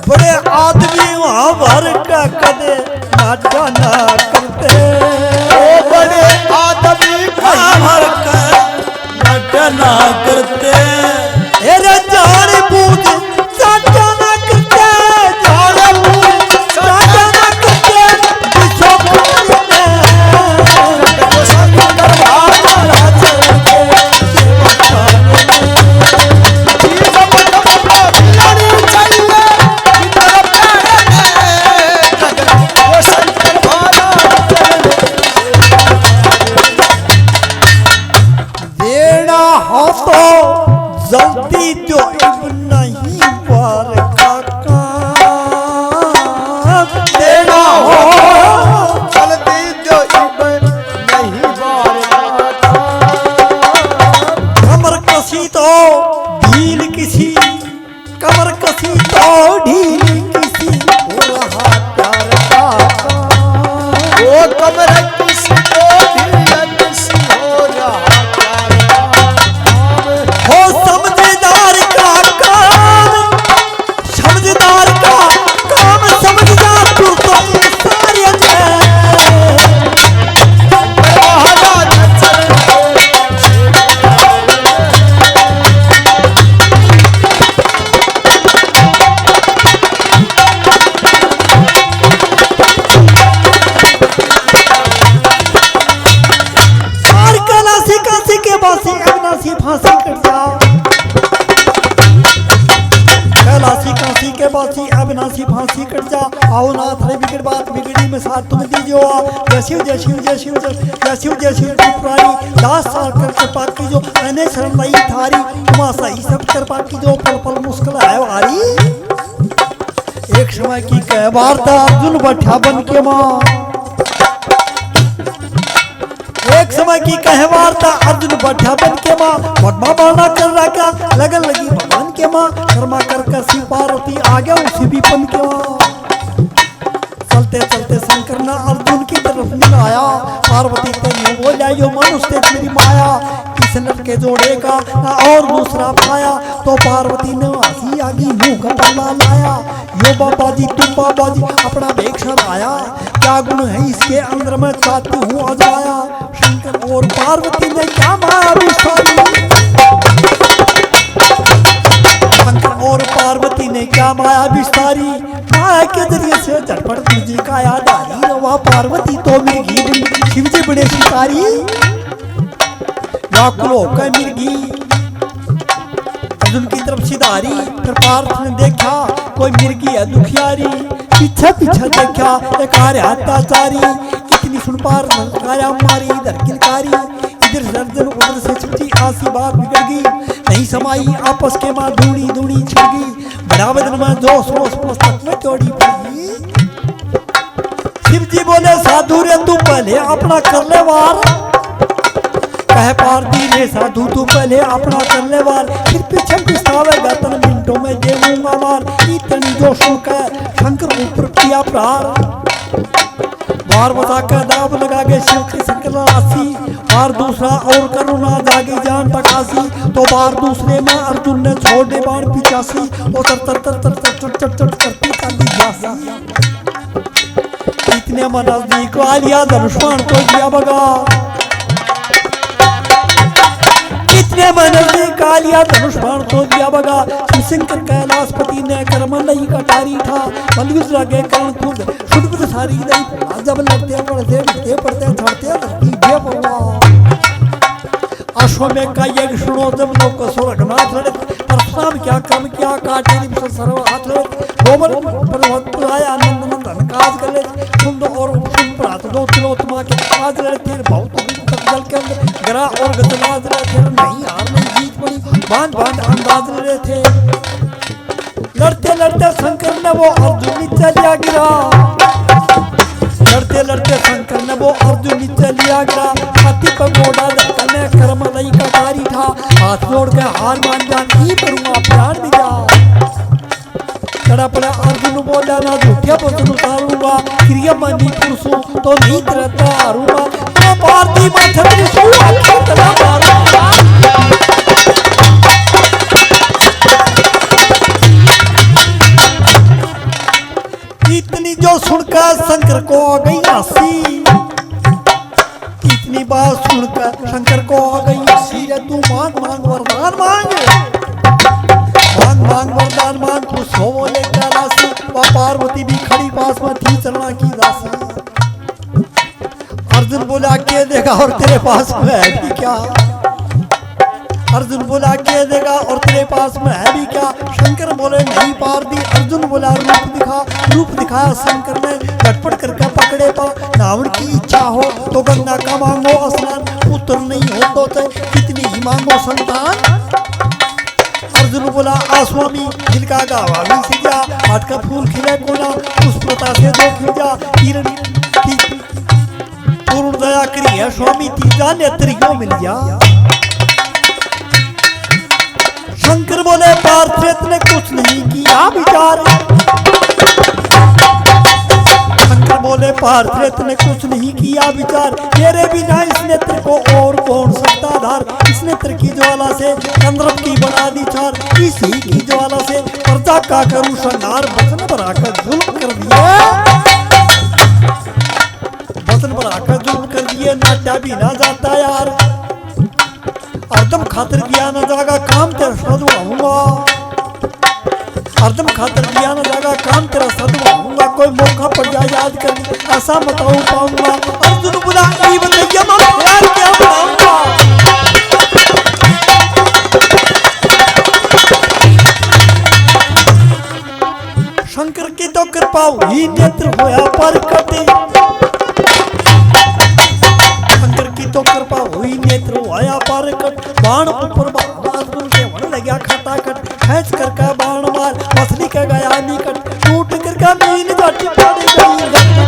बड़े आदमी वहां भर का कदे नाटा ना करते
बड़े आदमी भर का नाटा ना करते
अरे जान बूझ चाटा ना करते जान बूझ चाटा ना करते विश्व बोलते जो शंकर महाराज जल्दी जो अब नहीं पार का काम देना हो
जल्दी जो अब नहीं पार का
कमर कसी तो ढील किसी कमर कसी तो ढील किसी हो रहा प्यार का काम
वो कमर किसी को ढील किसी हो रहा प्यार का
हो समझदार का काम समझदार का काम समझ जा तू तो सारे फांसी कट जाओ कैलाशी काशी के बासी अविनाशी फांसी कट जा आओ नाथ रे बिगड़ बात बिगड़ी में साथ तुम दीजियो जय शिव जय शिव जय शिव जय शिव जय शिव की पुरानी 10 साल कर कृपा की जो मैंने शरण लाई थारी तुमा सही सब कृपा की जो पल पल मुश्किल है वारी समय की कह वार्ता अर्जुन बैठा बन के माँ। एक समय की कह वार्ता अर्जुन बैठा बन के माँ। भगवा बाणा कर रहा क्या लगन लगी भगवान के माँ। शर्मा कर शिव पार्वती आ गया उसी भी पन के माँ। चलते चलते शंकर ने अर्जुन की तरफ मिलाया। पार्वती तो यूं बोला यो मनुष्य तेरी माया। इस लड़के जोड़े का और दूसरा पाया तो पार्वती ने हंसी आगी मुंह का पल्ला लाया। यो बाबा जी तुम बाबा जी अपना भेक्षण आया। क्या गुण है इसके अंदर मैं चाहती हूँ अजाया। शंकर और पार्वती ने क्या माया विस्तारी। शंकर और पार्वती ने क्या माया विस्तारी। माया के जरिए से झटपट तुझी का याद आ रही। वह पार्वती तो मिर्गी शिव जी बड़े शिकारी। व्याकुल होकर मिर्गी अर्जुन की तरफ सिधारी। फिर पार्थ ने देखा कोई मिर्गी है दुखियारी। पीछे पीछे देखा एक आर्य अत्याचारी। इतनी सुन पार नलकारा मारी इधर किलकारी। इधर सर्जन उधर से छुट्टी आसी बात बिगड़ गई। नहीं समाई आपस के माँ धूड़ी धूड़ी छिड़ गई। बड़ा बदन में जोश रोश पुस्तक में चोड़ी पड़ी। शिव जी बोले साधु रे तू पहले अपना कर ले वार। कह पार्वती रे साधु तू पहले अपना कर ले वार। फिर पीछे पिछावेगा तन मिनटों में देऊंगा मार। इतनी जोश कर शंकर ऊपर किया प्रहार। बार बता कर दाब लगा के शिव के शंकर राशि। बार दूसरा और करुणा जागे जान तकासी। तो बार दूसरे में अर्जुन ने छोड़ दे बाण 85। और तर तर तर तर तर चट चट चट करती काली जासी। इतने में नजदीक वालिया धनुष्मान तो दिया बगा। इतने में नजदीक आलिया धनुष्मान तो दिया बगा। शंकर कैलाशपति ने कर्म नहीं कटारी था। बलयुद्ध लगे कर्ण खुद शुद्ध सारी नहीं। जब लड़ते पड़ते उठते पड़ते झड़ते धरती बेपरवाह। अश्वमेध का यज्ञ सुनो जब लोग को स्वर्गनाथ लड़े। परशुराम क्या कर्म क्या काटे निमिष सर्व हाथ लड़े। गोबर पर्वत पर आया नंद नंदन काज कर ले। सुन दो और सुन प्रात दो तिलोत्तमा के काज लड़े। तेरे बहुत तक जल के अंदर गरा और गजराज लड़े थे। नहीं हार नहीं जीत पड़ी बांध बांध अंदाज लड़े थे। लड़ते लड़ते शंकर ने वो अर्जुन नीचे लिया गिरा। लड़ते लड़ते शंकर ने वो अर्जुन नीचे लिया गिरा। हाथी पर घोड़ा धक्कने कर्म नहीं कटारी था। हाथ जोड़ के हार मान जान ही करूंगा प्राण भी जा। चढ़ा पड़ा अर्जुन बोला ना झूठे वचन उतारूंगा। क्रिया मनी पुरुषों तो नहीं करता हारूंगा। तो पार्थी माथे त्रिशूल आंखें तला मारूंगा। इतनी जो सुनकर शंकर को आ गई हंसी। इतनी बात सुनकर शंकर को आ गई हंसी। रे तू मांग मांग वरदान मांग। मांग मांग वरदान मांग खुश हो बोले कैलाशी। वह पार्वती भी खड़ी पास में थी चलना की दासी। अर्जुन बोला के देगा और तेरे पास में है भी क्या। अर्जुन बोला के देगा और तेरे पास में है भी क्या। शंकर बोले नहीं पार्वती। अर्जुन बोला रूप दिखा। रूप दिखाया शंकर ने झटपट करके पकड़े पा। रावण की इच्छा हो तो गंगा का मांगो स्नान। पुत्र नहीं हो तो कितनी ही मांगो संतान। अर्जुन बोला आस्वामी दिल का गावा भी सिजा। हाथ का फूल खिले कोना पुष्पता से दो खिजा। किरण पूर्ण दया करी है स्वामी तीजा नेत्रियों मिल जा। शंकर बोले पार्थ ने कुछ नहीं किया विचार। शंकर बोले पार्थ ने कुछ नहीं किया विचार। मेरे बिना इस नेत्र को और कौन सकता धार। इस नेत्र की ज्वाला से चंद्रम की बना दी चार। इसी की ज्वाला से प्रजा का करूं संहार। वचन बढ़ाकर जुल्म कर दिए। वचन बढ़ाकर जुल्म कर दिए। नाट्या भी ना जाता यार। अर्दम खातिर दिया न जागा काम तेरा सदवाऊंगा। अर्दम खातिर दिया न जागा काम तेरा सदवाऊंगा। कोई मौका पड़ जाए याद कर ऐसा बताऊं पाऊंगा। अर्जुन बोला ई बताइए मैं प्यार क्या बताऊंगा। शंकर की तो कृपा हुई नेत्र होया पर कटे। शंकर की तो कृपा हुई नेत्र होया पर कट। बाण ऊपर अर्जुन के वन लगा खटाखट। खींच करके बाण मार मछली के गया निकट। टूट करके कमीन जट पड़ गई घटना।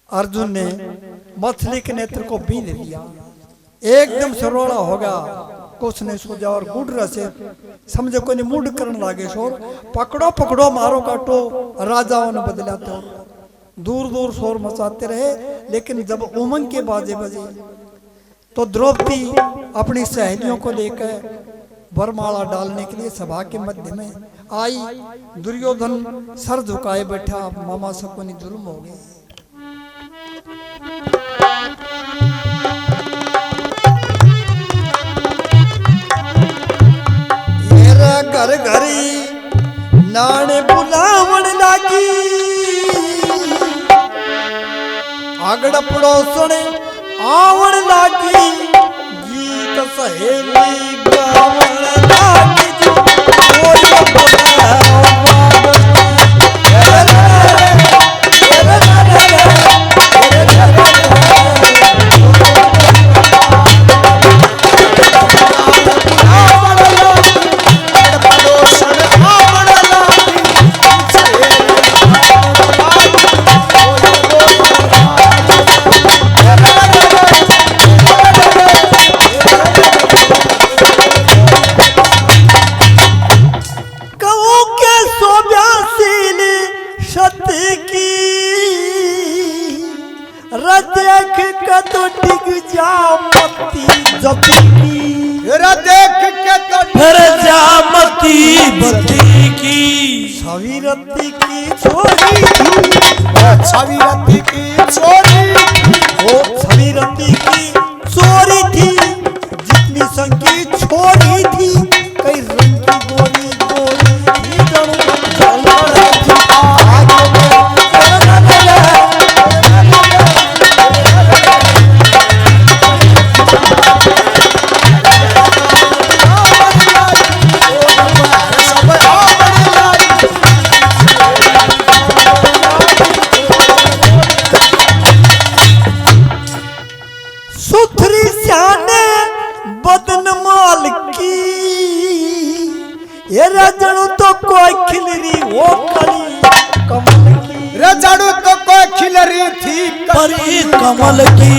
अर्जुन ने मछली के नेत्र को बीन लिया, एकदम सरोड़ा होगा कुछ नहीं सोचा और गुड़ से समझो कोई मूड करने लागे शोर, पकड़ो पकड़ो मारो काटो, राजाओं ने बदलाते हो दूर दूर शोर मचाते रहे। लेकिन जब उमंग के बाजे बजे तो द्रौपदी अपनी सहेलियों को लेकर वरमाला डालने के लिए सभा के मध्य में आई। दुर्योधन सर झुकाए बैठा, मामा शकुनी जुर्म हो गए। घर घरी नाने बुलावण लागी, आगड़ पड़ोसण आवण लागी, गीत सहेली गावण लागी, कोई बुलावण छवीरती की छोरी थी,
छवीरती की छोरी,
वो छवीरती की चोरी थी, जितनी संगी छोरी थी, कई रंग की गोरी गोरी थी, रजड़ू तो कोई खिलरी वो कली कमल की,
रजड़ू तो कोई खिलरी थी
परी कमल की,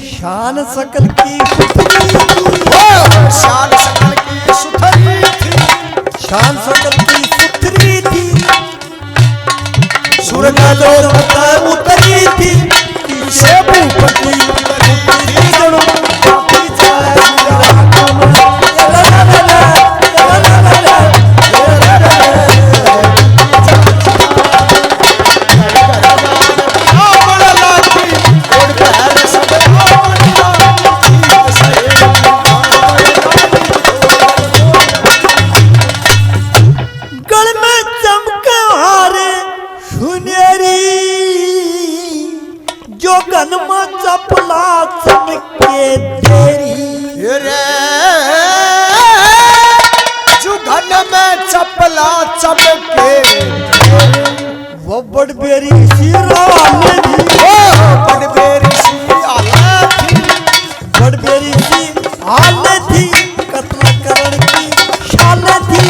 शान सकल की
शान सकल की सुथरी थी,
शान सकल की सुथरी थी,
सूरज जो उतरी थी,
से भूपति वो बड़बेरी सी राले थी,
बड़बेरी सी आले थी,
बड़बेरी सी आले थी, कत्ल करण की शाले थी,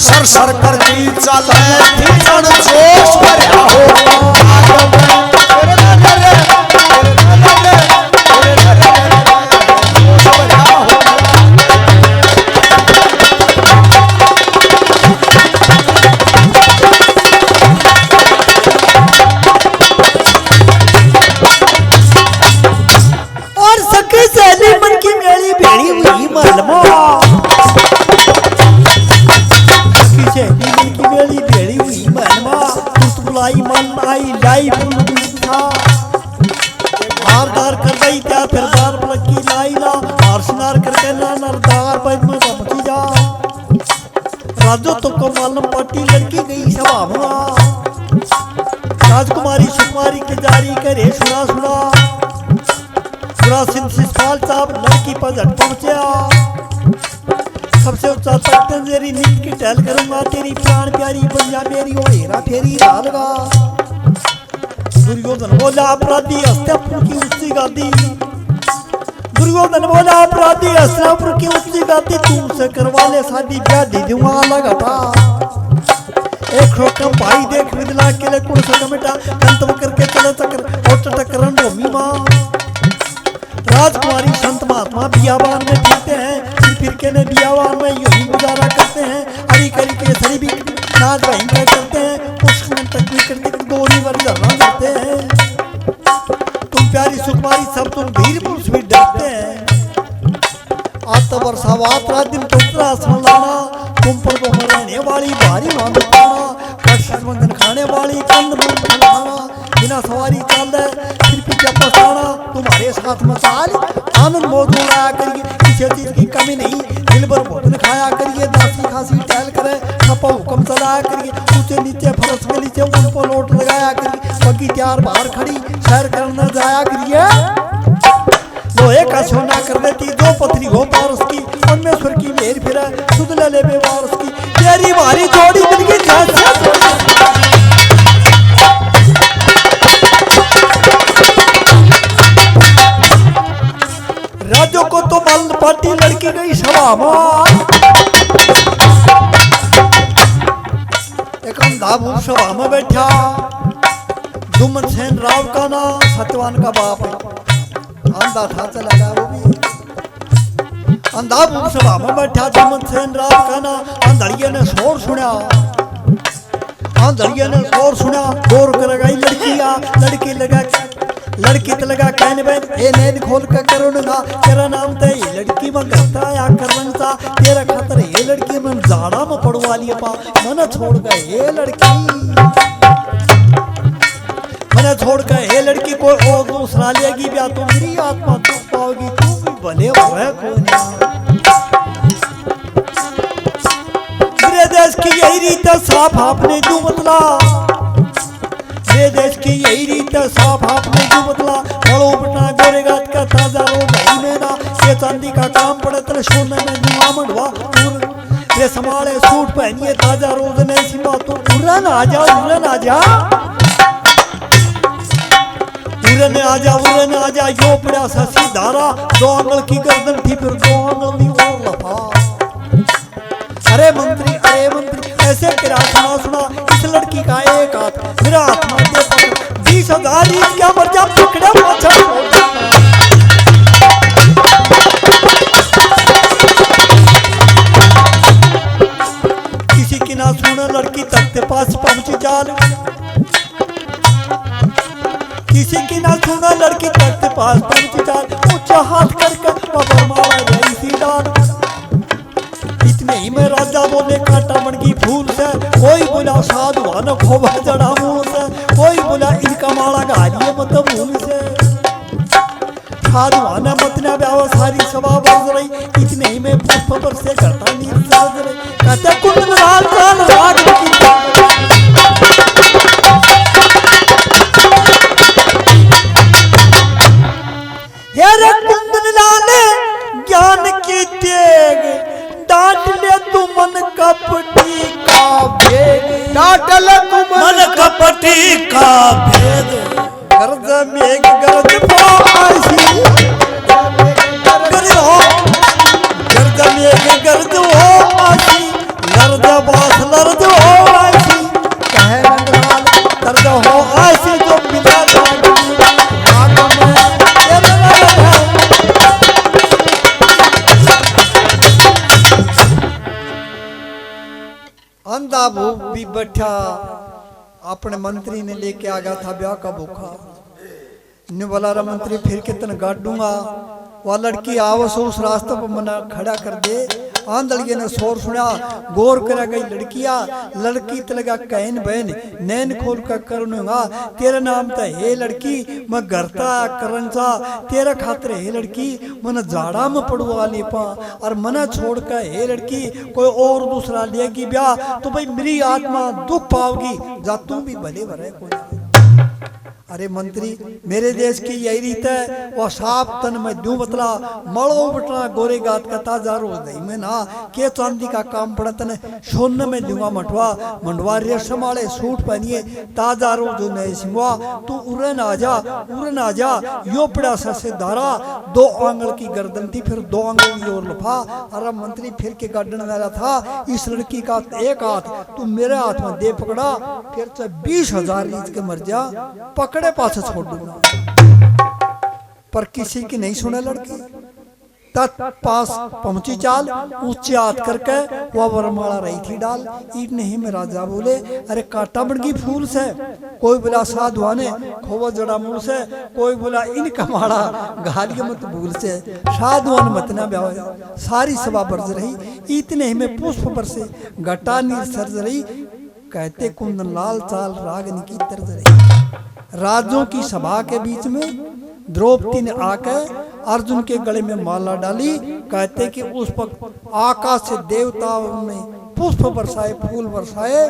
सर सर कर दी चाले थी, जन जोश भरा हो तो को मालूम पट्टी लड़की गई सभा, राजकुमारी सुकुमारी के जारी करे सुना सुना, पूरा सिंध शिषपाल साहब लड़की पर झट पहुंचा, सबसे ऊंचा तख्त तेरी नींद की टहल करूंगा, तेरी प्राण प्यारी बन जा मेरी ओ हेरा फेरी डालगा। दुर्योधन बोला अपराधी हस्तिनापुर की ऊंची गादी,
दुर्योधन बोला अपराधी हस्तिनापुर की उच्च जाति तुमसे करवा ले शादी ब्याह दे दूंगा अलग हटा एक रोकम भाई देख विदला के लिए कुल से कमेटा कंतम करके चले चक्र ओट टकरन भूमि मां राजकुमारी संत महात्मा बियाबान में फिरते हैं फिर के ने बियाबान में यही गुजारा करते हैं हरी करी के सरी भी नाच भयंकर करते हैं पुष्कन तक भी करते गोली वर धरना करते हैं तुम प्यारी सुकुमारी सब तुम वीर पुरुष भी डरते हैं आज तो वर्षावात रात दिन पुत्रा लाना तुम पर को रहने वाली भारी मान पाना कृष्ण खाने वाली कंद मूंग खाना बिना सवारी चाल दे फिर पीछे पछताना तुम्हारे साथ मसाल आनंद मौज उड़ाया करिए किसी चीज की कमी नहीं दिल भर भोजन खाया करिए दासी खासी टहल करे छपा हुक्म चलाया करिए ऊंचे नीचे फरस के नीचे उन पर लोट लगाया करिए बगी त्यार बाहर खड़ी सैर करना जाया करिए लोहे का सोना कर देती दो पथरी हो पारस की परमेश्वर की मेर फिरा सुध ले बेवारस की तेरी भारी जोड़ी मिल गई राजो को तो मल पार्टी लड़की गई सभा एक अंधा सभा में बैठा दुमन सेन राव का नाम सत्यवान का बाप अंधा था चला गया वो भी अंधा सभा में बैठा दुमन सेन राव का नाम अंधड़िया ने शोर सुना अंधड़िया ने शोर सुना गौर कर गई लड़की तो लगा कहने बहन ए नैन खोल कर करो ना तेरा नाम तो ये लड़की में करता या करन सा तेरा खातर ये लड़की में जाड़ा में पड़वा लिया पा मन छोड़ गए ये लड़की मन छोड़ कर ये लड़की कोई और दूसरा लेगी ब्याह तो मेरी आत्मा तू पाओगी तू भी भले हुए मेरे देश की यही रीत साफ आपने जो बतला मेरे देश की यही रीत साफ आपने जो बतला बड़ो बटना गोरेगात का ताजा रो भाई मेरा ये चांदी का काम पड़े तेरे सोने में जुआ मंडवा ये समाले सूट पहनिए ताजा रोज नहीं सीमा तो उड़न आजा उड़न आजा यो पड़ा ससी धारा दो आंगल की गर्दन थी फिर दो आंगल दी और लफा अरे मंत्री ऐसे तेरा सुना इस लड़की का एक हाथ मेरा हाथ में दे 20,000 क्या मर्जा पकड़ा पाछा किसी की ना सुना लड़की तख्ते पास पहुंची जाल किसी की ना सुना लड़की तख्ते पास पहुंची जाल ऊंचा हाथ करके पकड़ मारा गई सी डाल नहीं मैं राजा बोले काटा मणगी फूल से कोई बोला साधुआन खोबा जड़ा मूल से कोई बोला इनका माला गालिए मत भूल से साधुआन मतना ब्याह सारी सभा बज रही इतने ही में पुष्प पर से घटा नीर सज रही कहते कुंड लाल काल राग की ये कुंड लाल ज्ञान की तेग डांट ले तू मन कपटी का भेद
डांट ले तू
मन कपटी का भेद
गर्ज मेघ गर्ज फासी गर्ज मेघ गर्ज हो आसी लर्ज बास लर्ज हो आसी कहे रंगलाल दर्द हो आसी जो बिना अंधा भूख भी बैठा अपने मंत्री ने लेके आ गया था ब्याह का भूखा बोला रहा मंत्री फिर कितने गाड़ूंगा वह लड़की आवस उस रास्ते पर मना खड़ा कर दे आंधड़िया ने शोर सुना गौर करा गई लड़की तलगा कहन बहन नैन खोल कर करूंगा तेरा नाम तो हे लड़की मैं घरता करन सा तेरा खातर हे लड़की मन जाड़ा में पड़वा ले पा और मना छोड़ कर हे लड़की कोई और दूसरा लेगी ब्याह तो भाई मेरी आत्मा दुख पाओगी जा तू भी भले भरे कोई अरे मंत्री, मेरे देश की यही रीत है, वह साफ तन में दूं बतला, मड़ो बटना गोरे गात का ताजा रोज नहीं में ना, के चांदी का काम पड़ा तने सोने में दूंगा मठवा, मंडवा रेशम वाले सूट पहनिए, ताजा रोज जो नहीं सिंगवा, तू उड़न आ जा, यो पड़ा से धारा, 2 आंगल की गर्दन थी, फिर 2 आंगल की ओर लफा। अरे मंत्री फिर के गार्डन वाला था, इस लड़की का एक हाथ तू मेरे हाथ में दे पकड़ा, फिर से 20,000 रीत के मर जा, पकड़े पास छोड़ दूंगा। पर किसी की नहीं सुने लड़की, तत् पास पहुंची चाल, ऊंचे हाथ करके वह वरमाला रही थी डाल। ईट नहीं में राजा बोले, अरे कांटा बड़गी फूल से, कोई बोला साधुआने खोवा जड़ा मूल से, कोई बोला इनका माड़ा घालिय मत भूल से, साधुआन मत ना ब्याह। सारी सभा बरज रही, इतने ही में पुष्प बरसे, घटा नीर सर्ज रही, कहते कुंदन लाल चाल रागनी की तर्ज रही। राजों की सभा के बीच में द्रौपदी ने आकर अर्जुन के गले में माला डाली, कहते कि उस पर आकाश से देवताओं ने पुष्प बरसाए, फूल बरसाए,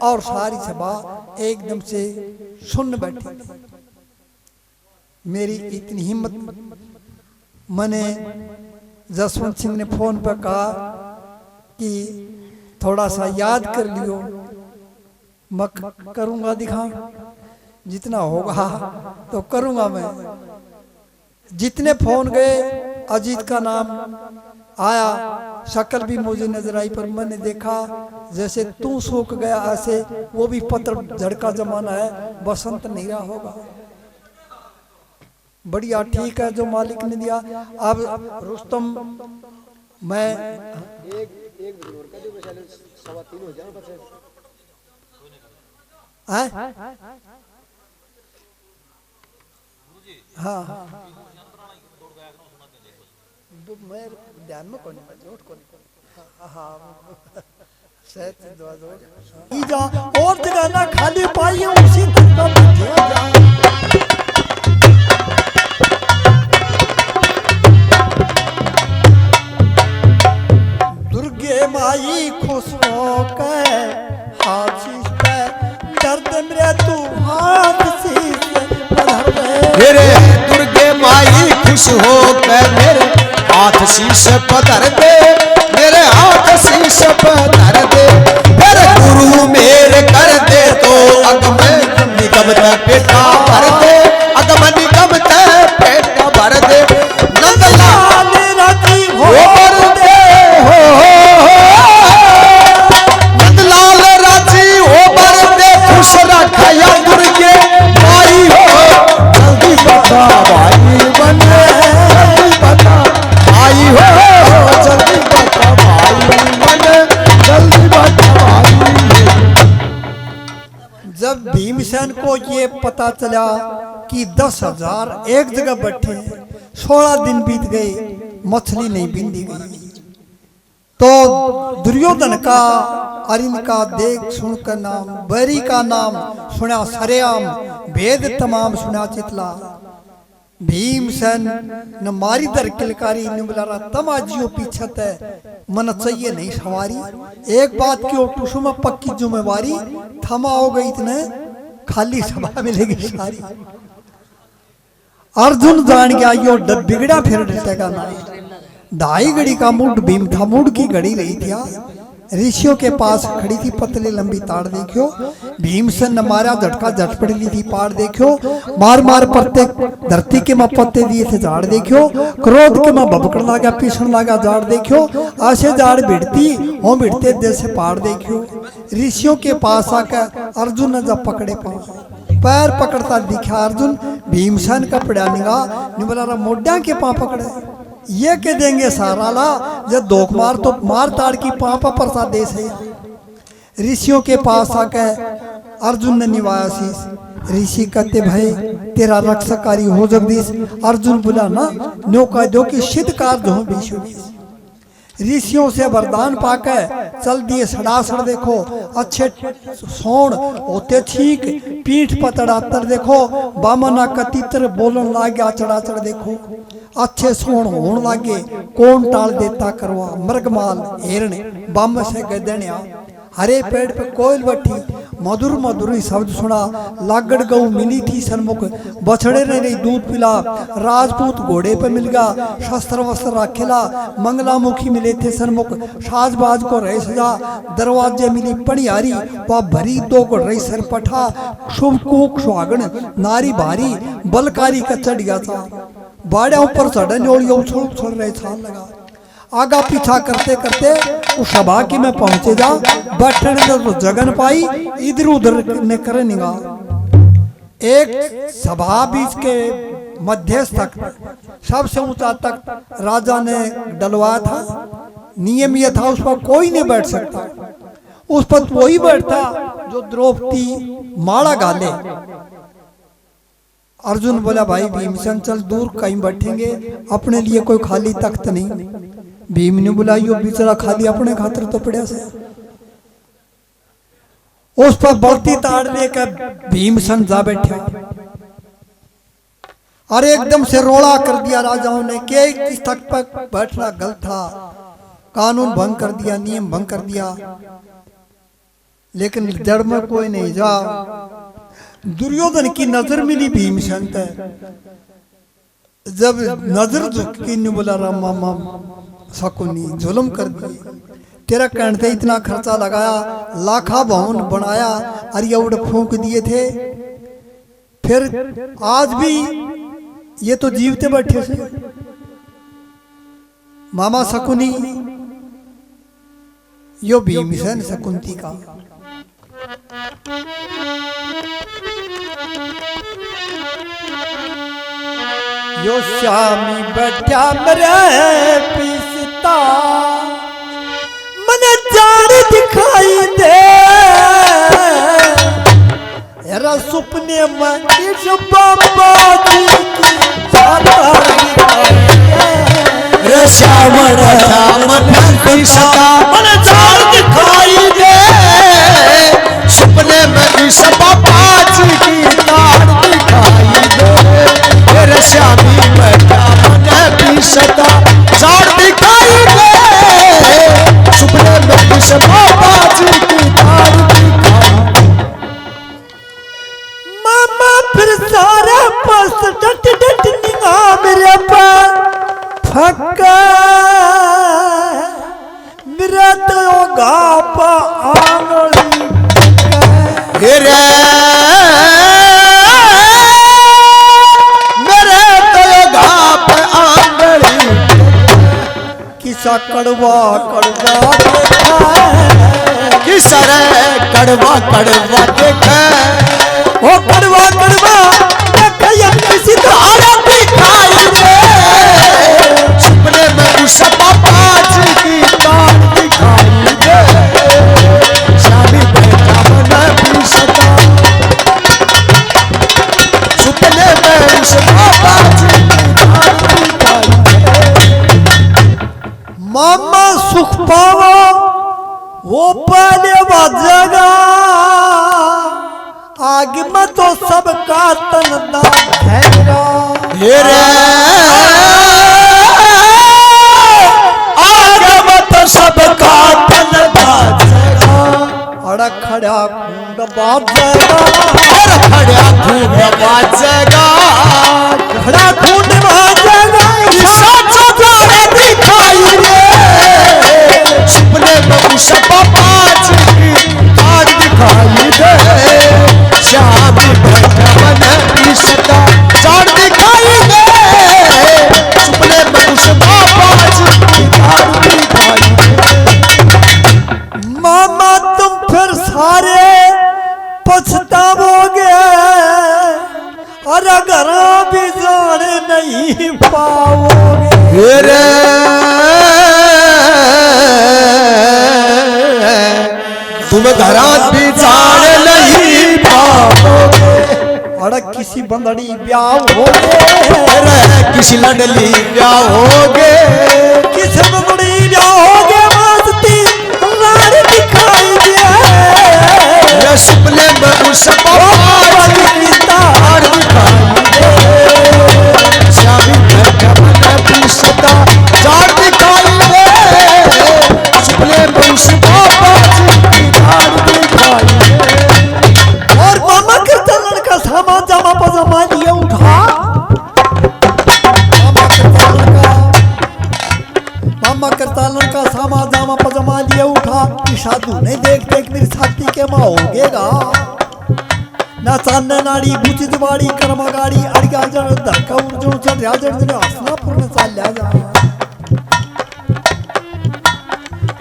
और सारी सभा एकदम से सुन बैठी। मेरी इतनी हिम्मत, मैंने जसवंत सिंह ने फोन पर कहा कि थोड़ा सा याद कर लियो, मैं करूंगा, दिखा जितना होगा तो करूंगा मैं। जितने फोन गए अजीत का नाम आया, शक्ल भी मुझे नजर आई, पर मैंने देखा जैसे तू सूख गया ऐसे, वो भी पत्र झड़का जमाना है, बसंत नहीं रहा होगा। बढ़िया, ठीक है जो मालिक ने दिया। अब रुस्तम मैं हाँ मैं ध्यान में कौन और जगह ना खाली पाई उसी दुर्गे माई खुश हो के हाथ पे दर्द मेरे तू हाथ
मेरे दुर्गे माई खुश हो के मेरे हाथ शीश पधर दे, मेरे हाथ शीश पधर दे, मेरे गुरु मेरे कर दे तो अगम निगम पेटा भर दे, अगम निगम पेटा भर दे, नंदलाल राजी हो भर दे, नंदलाल राजी हो भर दे, खुश रखया दुर्गे माई हो, जल्दी बता भाई बने, जल्दी बता भाई हो, जल्दी बता भाई बने, जल्दी बता भाई।
जब भीमसेन को ये पता चला कि 10,000 एक जगह बैठे, 16 दिन बीत गए, मछली नहीं बिंदी गई, तो दुर्योधन का अरिन का देख सुनकर नाम, बैरी का नाम सुना सरेआम, भेद तमाम सुना चितला। भीमसेन न मारी दर किलकारी न बुलारा, तमाजियो पीछत है मन चाहिए नहीं सवारी, एक बात की टूसू में पक्की जिम्मेवारी, थमा हो गई इतने खाली सभा मिलेगी सारी। अर्जुन जान गया यो बिगड़ा फिर डटेगा ना, 2.5 घड़ी का मूड भीम था, मूड की घड़ी रही थी। ऋषियों के पास खड़ी थी पतली लंबी ताड़, देखियो भीमसेन ने मारा झटका, झटपट ली थी पार, देखियो मार मार पत्ते धरती के में पत्ते दिए थे झाड़, देखियो क्रोध के में भबकड़ लागा, पीछण लागा झाड़, देखियो ऐसे झाड़ भिड़ती हो भिड़ते जैसे पहाड़, देखियो ऋषियों के पास आकर अर्जुन ने जब पकड़े पैर पकड़ता दिखा अर्जुन, भीमसेन का पड़ा निगाह निबला मोड्या के पाँव पकड़े, ये के देंगे सारा ला, जब दोख मार तो मार ताड़ की पापा प्रसाद दे से। ऋषियों के पास आकर अर्जुन ने निवाया शीश, ऋषि कहते भाई तेरा रक्षकारी हो जगदीश। अर्जुन बोला ना नो कह दो कि सिद्ध कार्य हो बीस। ऋषियों से वरदान पाकर चल दिए सड़ासड़, देखो अच्छे सोण होते ठीक, पीठ पतड़ातर देखो, बामना कतीतर बोलन लागे चढ़ाचढ़, देखो अच्छे सोण होने लागे, कौन टाल देता करवा, मृगमाल हिरण बम से गदनिया, हरे पेड़ पे कोयल बैठी, मधुर मधुर ही शब्द सुना। लागड़ गऊ मिली थी सन्मुख, बछड़े ने नहीं दूध पिला। राजपूत घोड़े पे मिल गया, शस्त्र वस्त्र राखेला। मंगलामुखी मिले थे सन्मुख, साजबाज को रहे सजा। दरवाजे मिली पणियारी, वह भरी दो को रही सरपठा। शुभ कूक सुहागण नारी भारी, बलकारी का चढ़ गया था। बाड़िया ऊपर चढ़न ओढ़िया उछल उछल रहे छाल लगा। आगा पीछा करते करते उस सभा की में पहुंचे जा। बैठने तो जगन पाई, इधर उधर ने करे निगाह। एक सभा बीच के मध्यस्थ तक, सबसे ऊंचा तक राजा ने डलवाया था। नियम यह था उस पर कोई नहीं बैठ सकता, उस पर वही बैठता जो द्रौपदी माला गाले। अर्जुन बोला भाई भीमसेन चल दूर कहीं बैठेंगे, अपने लिए कोई खाली तख्त नहीं। भीम ने बुलाइयो बेचारा खाली अपने खातर तो पड़ा से। उस पर बढ़ती ताड़ लेकर भीमसेन जा बैठा और एकदम से रोड़ा कर दिया राजाओं ने कि इस तख्त पर बैठना गलत था, कानून भंग कर दिया, नियम भंग कर दिया। लेकिन जड़ में कोई नहीं जा। दुर्योधन की नजर मिली भीमसेन तक, जब नजर झुकी ने बोला रामा शकुनी जुल्म कर दिए, तेरा कहने से इतना खर्चा लगाया, लाखा भवन बनाया और ये उड़ फूंक दिए थे, फिर आज भी ये तो जीवते बैठे से। मामा शकुनी यो भीमसेन शकुंती का। यो श्यामी बैठा मरे पिसता, मन जान दिखाई दे। यारा सुपने में इस बाबा जी की
रे श्याम मन पिसता, मन जान दिखाई दे। सुपने में इस बाबा जी की तार दिखाई दे। रे श्यामी बैठा मन पिसता, तार दिखाई दे। सुपने में इस बाबा जी की तार दिखाई दे।
मामा फिर सारा पास डट डट निगाह मेरे पर फक्का। मेरा तो गाप आंगली
रे मेरे तो गाप आंगली।
किसा कड़वा कड़वा
किसा रे कड़वा कड़वा देखा।
ओ कड़वा कड़वा देखा किसी धारा
दिखाई दे। सुपने में उस बाबा जी की तार दिखाई दे। श्यामी बैठा मन पिसता, सुपने में उस बाबा जी की तार दिखाई दे।
मामा सुख पावा वो पहले बजेगा, आगे में तो सबका तनदा हैगा।
आगे में तो सबका तनदा हैगा।
अड़क खड़ा खूंड बाजेगा,
खड़ा खूंड बाजेगा,
खड़ा खूंड बाजेगा।
सच जाने दिखाई दे। सुपने में उस बाबा जी की तार दिखाई दे। श्यामी बैठा मन पिसता, तार दिखाई दे। सुपने में उस बाबा जी की तार दिखाई दे।
मामा तुम फिर सारे पछताओगे और अगर भी जाने नहीं पाओगे।
तुम घरात भी जान नहीं पाओगे।
और किसी बंदड़ी ब्याह होगे,
किसी लड़ली ब्याह होगे।
किसी बंदड़ी ब्याह होगे, मस्ती लाड़ दिखाई दे।
सुपने में उस बाबा जी की तार दिखाई दे। श्यामी बैठा मन पिसता, तार दिखाई दे। सुपने में उस बाबा जी की तार दिखाई दे।
मामा करतालन का सामा जामा पजामा लिए उठा कि साधु नहीं देख देख मेरी छाती के माँ होगेगा ना चांदे नाड़ी बुची जवाड़ी कर्मा गाड़ी अड़िया जड़ धक्का उर्जो चढ़ राजड़ जने असना पूर्ण चाल लिया जा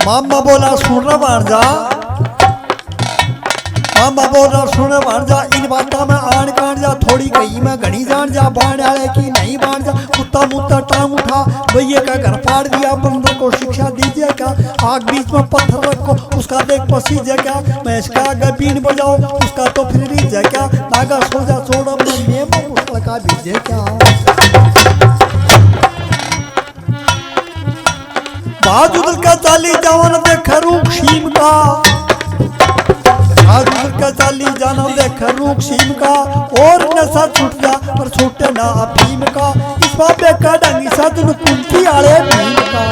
मामा बोला सुन रहा भांजा मामा बोल रहा सुन भांजा इन बातों में आन कान जा थोड़ी कही मैं घनी जान जा बाण आले की नहीं बाण जा कुत्ता मुत्ता टांग उठा भैया का घर फाड़ दिया बंदर को शिक्षा दीजिए क्या आग बीच में पत्थर रखो उसका देख पसीजे क्या मैं इसका अगर बीन बजाओ उसका तो फिर रीजे क्या नागा सोजा छोड़ अपने नेम मुसल का बीजे क्या बाजुदल का चाली जवान देख रूप शीम का का चाली जाना देख रूप शीम का और नशा छूट जा पर छूटे ना अफीम का इस बाबे का डंगी साधु कुंती आले भीम का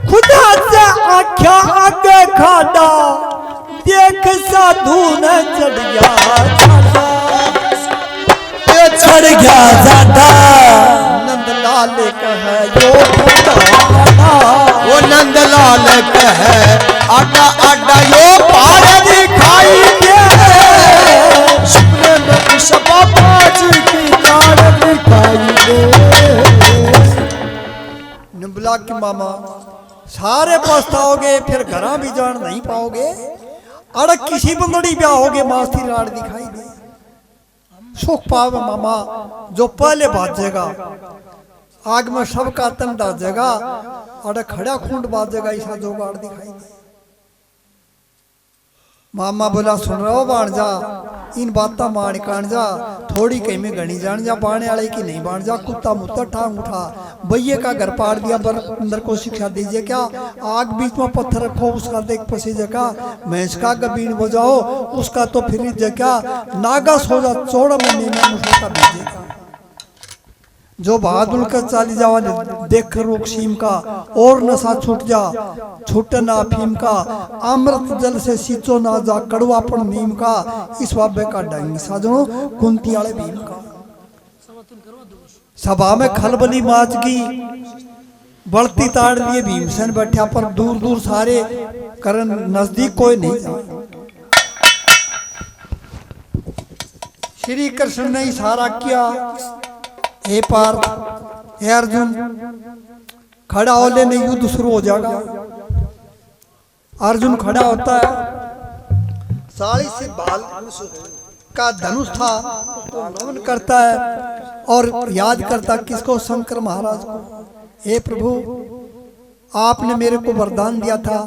खुदा से आख्या आगे खाड़ा देख साधु न चढ़ गया
चढ़ गया जाता
नंदलाल कहे यो
वो नंदलाल कहे आटा आटा यो पार दिखाई दे सुपने में उस बाबा जी की कार दिखाई दे
निबला की मामा सारे पछताओगे फिर घरा भी जान नहीं पाओगे अड़ किसी बंदड़ी ब्याह होगे मास्ती राड़ दिखाई दे सुख पावे मामा जो पहले बाजेगा आग में सबका तन डाजेगा और खड़ा खूंड बाजेगा ऐसा जोगाड़ दिखाई दे मामा बोला सुन रहा हो बाण जा इन बात मान कान जा थोड़ी कहीं में गणी जान जा बाणे वाले की नहीं बाण जा कुत्ता मुत्ता टांग उठा भैया का घर पाड़ दिया अंदर को शिक्षा दीजिए क्या आग बीच में पत्थर रखो उसका देख पसीजे का भैंस का गबीन बजाओ उसका तो फिर क्या नागा सोजा चौड़ा में मुसला का बीजे का जो बहादुर का चाली जावा देख रोक शीम का और नशा छूट जा छूटे ना अफीम का अमृत जल से सींचो ना जा कड़वापन नीम का इस बाबे का डंग साजो कुंती वाले भीम का सभा में खलबली माच की बढ़ती ताड़ लिए भीमसेन बैठा पर दूर दूर सारे करन नजदीक कोई नहीं जा श्री कृष्ण ने इशारा किया हे पार्थ हे अर्जुन खड़ा हो लेने युद्ध शुरू हो जाएगा अर्जुन खड़ा होता है साड़ी से बाल का धनुष था तो नमन करता है और याद करता किसको शंकर महाराज को हे प्रभु आपने मेरे को वरदान दिया था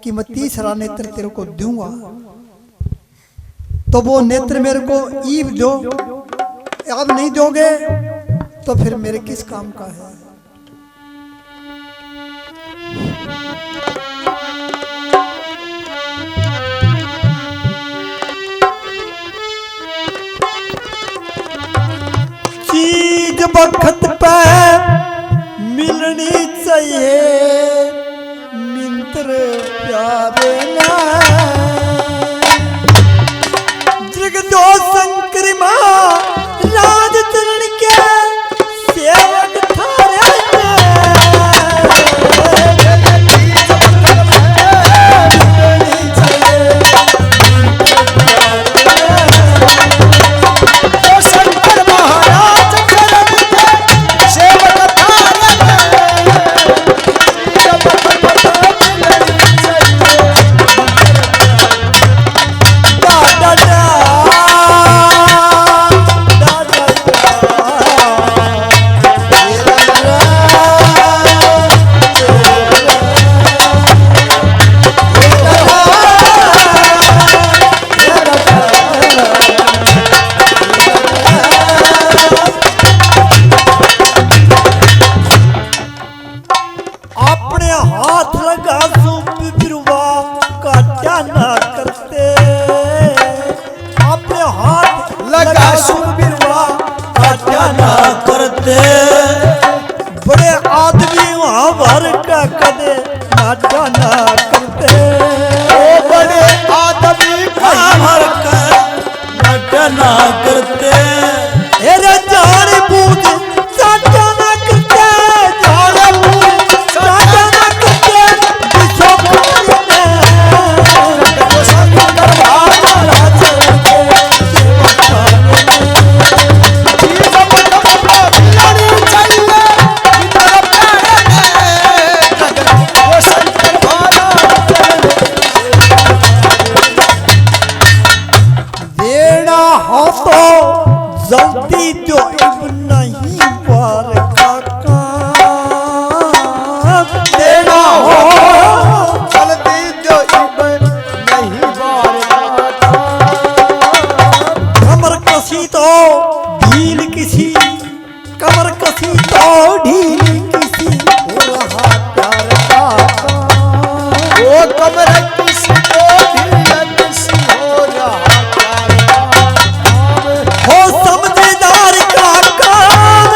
कि मैं 30 नेत्र तेरे को दूंगा तो वो नेत्र मेरे को ईव दो अब नहीं दोगे तो फिर मेरे किस काम का है चीज वक्त पे मिलनी चाहिए मिंत्र प्यारे ना जगदो शंकर मां राज चरण के सेवक थारे
शंकर महाराज चरण के सेवक थारे
हो तो जल्दी दो अब नहीं बार का काम
देना हो जल्दी दो अब नहीं बार का
कमर कसी तो ढील किसी कमर कसी तो ढील किसी हो रहा प्यार का काम।
वो कमर किसी को ढील किसी हो रहा प्यार का काम।
हो समझदार का काम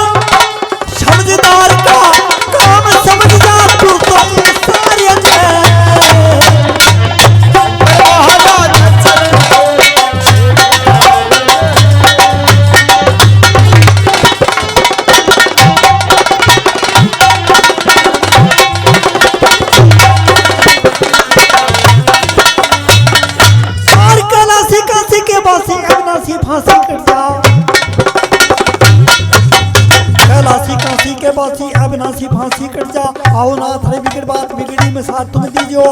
समझदार का काम समझ जा तू तो इंसानियत है।
महाराज चरण
और कलासी कासी के बासी अविनाशी फांसी कट जाओ कैलासी काशी के बासी अविनाशी फांसी कट जा आओ नाथ रे बिगड़ बात बिगड़ी में साथ तुम दीजियो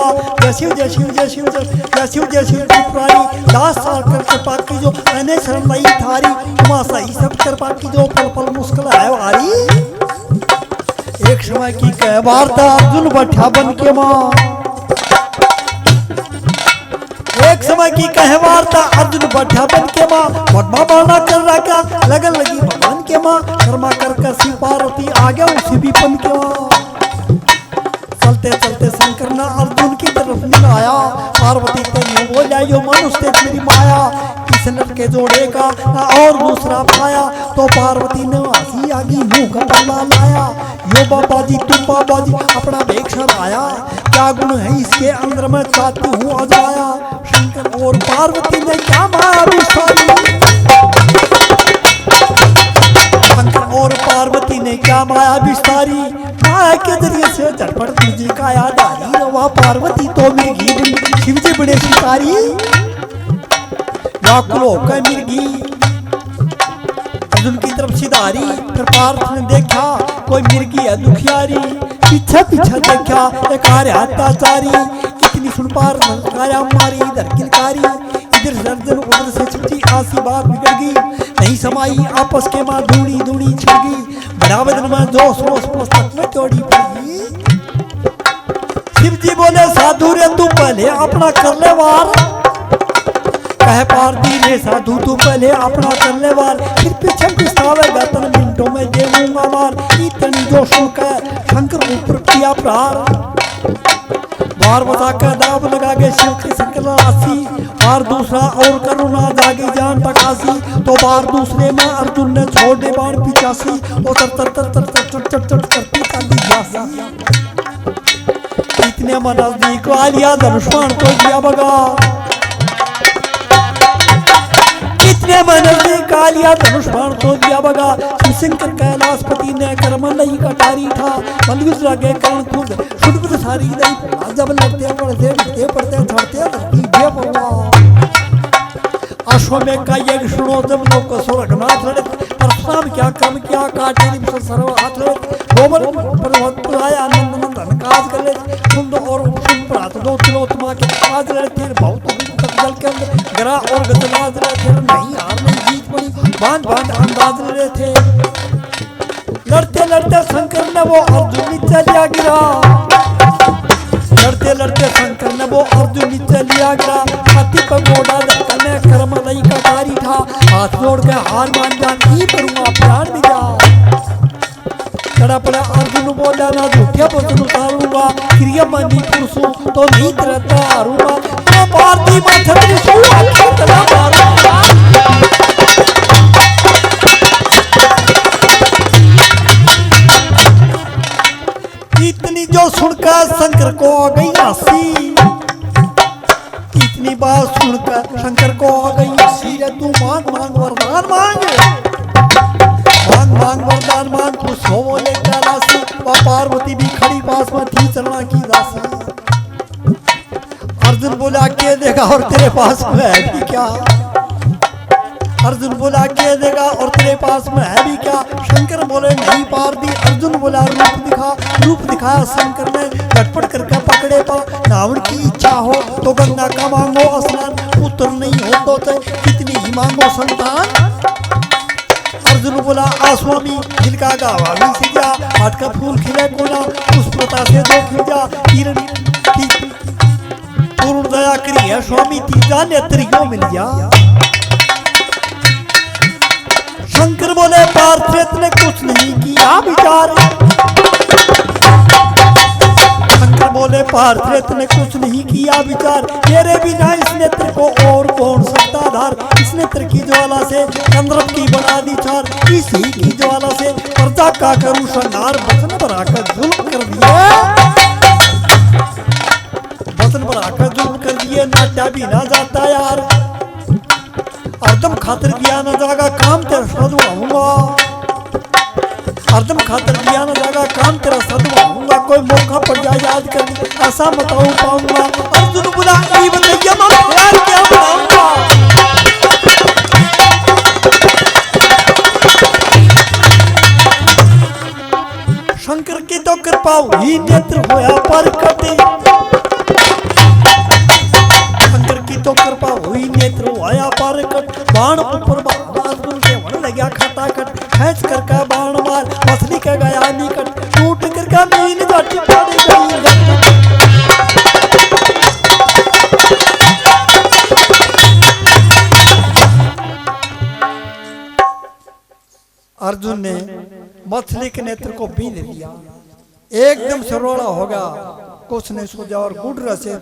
जय शिव जय शिव जय शिव जय शिव जय शिव पुरानी दास साल कर कृपा की जो मैंने शरण लाई थारी तुमा सही सब कृपा की जो पल पल मुश्किल है वारी। एक समय की कह वार्ता अर्जुन बैठा बन के माँ एक समय की कह वार्ता अर्जुन बैठा बन के माँ भगवा बाणा कर रखा लगन लगी भगवान के माँ शर्मा कर शिव पार्वती आ गया उसी भी पन के माँ। चलते चलते शंकर ने अर्जुन की तरफ आया पार्वती तो यूं बोला यो मनुष्य मेरी माया इस लड़के जोड़े का ना और दूसरा पाया तो पार्वती ने हंसी आगी मुंह का पल्ला लाया यो बाबा जी तुम बाबा जी अपना भेक्षण आया क्या गुण है इसके अंदर मैं चाहती हूँ अजाया। शंकर और पार्वती ने क्या माया विस्तारी शंकर और पार्वती ने क्या माया विस्तारी माया के जरिए से झटपट तुझे का याद आ रही वह पार्वती तो मिर्गी शिव जी बड़े शिकारी व्याकुल होकर मिर्गी अर्जुन की तरफ सिधारी फिर पार्थ ने देखा कोई मिर्गी है दुखियारी पीछे पीछे देखा एक आर्य अत्याचारी इतनी सुन पार नकारा मारी इधर किलकारी इधर सर्जन उधर से छुट्टी आसी बात बिगड़ गई नहीं समाई आपस के माँ धूड़ी धूड़ी छिड़ गई बड़ा बदन में जोश रोश पुस्तक में चौड़ी पड़ी। शिव जी बोले साधु रे तू पहले अपना कर ले वार कह पार्वती रे साधु तू पहले अपना कर ले वार फिर पीछे पिछावेगा तन मिनटों में दे दूंगा मार इतनी जो सुनकर शंकर ऊपर किया प्रहार बार बता कर दाव लगा के शिव के शंकर राशि बार दूसरा और करुणा जागे जान तकासी तो बार दूसरे में अर्जुन ने छोड़ दे बाण पिचासी और तर तर तर तर तर चट चट चट करती चांदी जासी इतने में नजदीक आलिया धनुष्मान को दिया बगा इतने में नजदीक आलिया धनुष्मान को दिया बगा शंकर कैलाशपति ने कर्म नहीं कटारी था बलयुद्ध लगे कर्ण खुद शुद्ध सारी नहीं जब लगते पढ़ते पढ़ते पढ़ते झड़ते धरती बे पड़ा अश्वमेध का यज्ञ सुनो जब लोग स्वर्गनाथ लड़े परशुराम क्या कर्म क्या काटे निमिष सर्व हाथ लड़े गोबर पर्वत पर आया आनंद नंदन काज कर ले सुन दो और सुन प्रात दो तिलोत्तमा के काज लड़े थे बहुत तक जल के अंदर गरा और गजराज लड़े थे नहीं हार नहीं जीत पड़ी बांध बांध अंदाज लड़े थे लड़ते लड़ते शंकर ने वो अर्जुन नीचे लिया गिरा लड़ते लड़ते शंकर ने वो अर्जुन नीचे लिया गिरा हाथी पर घोड़ा धक्कने कर्म नहीं कटारी था हाथ जोड़ के हार मान जान ही करूंगा प्राण भी जा खड़ा पड़ा अर्जुन बोला ना झूठे वचन उतारूंगा क्रिया मनी पुरुषों तो नहीं करता हारूंगा तो भारती माथे त्रिशूल चला मारूंगा। इतनी जो सुनकर शंकर को आ गई हंसी इतनी बात सुनकर शंकर को आ गई हंसी रे तू मांग मांग वरदान मांग मांग मांग वरदान मांग खुश हो बोले कैलाशी पार्वती भी खड़ी पास में थी चलना की दासी अर्जुन बोला के देखा और तेरे पास में है भी क्या अर्जुन बोला के देगा और तेरे पास में है भी क्या? शंकर बोले नहीं पार दी। अर्जुन बोला रूप दिखाया शंकर ने, झटपट करके पकड़े पा। रावण की इच्छा हो तो गंगा का मांगो स्नान, पुत्र नहीं हो तो कितनी ही मांगो संतान। अर्जुन बोला स्वामी जिनका गावा भी सीधा, हाट का फूल खिले कोना, उस प्रता से दो खिजा। पूर्ण दया करी है स्वामी, तीजा नेत्र क्यों मिल जा। शंकर बोले पार्थ ने कुछ नहीं किया विचार। शंकर बोले पार्थ ने कुछ नहीं किया विचार, तेरे बिना इस नेत्र को और कौन सकता धार। इस नेत्र की ज्वाला से चंद्रप की बना दी चार, इसी की ज्वाला से प्रजा का करूं संहार। वचन बढ़ाकर जुल्म कर दिए, वचन बढ़ाकर जुल्म कर दिए, नाट्या भी ना जाता यार। अर्दम खातिर दिया न जागा काम तेरा सदवाऊंगा, अर्दम खातिर दिया न जागा काम तेरा सदवाऊंगा। कोई मौका पड़ जाए याद कर ऐसा बताऊं पाऊंगा। अर्जुन बोला ई बताइए मैं प्यार क्या बताऊंगा। शंकर की तो कृपा हुई नेत्र होया पर कटे, शंकर की तो कृपा हुई नेत्र होया पर कट। बाण ऊपर अर्जुन के वन लगा खटाखट, खींच कर का बाण मार मछली का गया निकट। टूट कर का मीन जाटी पड़ गई। अर्जुन ने मछली के नेत्र को बीन लिया, एकदम सरोड़ा हो गया। कुछ नहीं सोचा और गुड़ से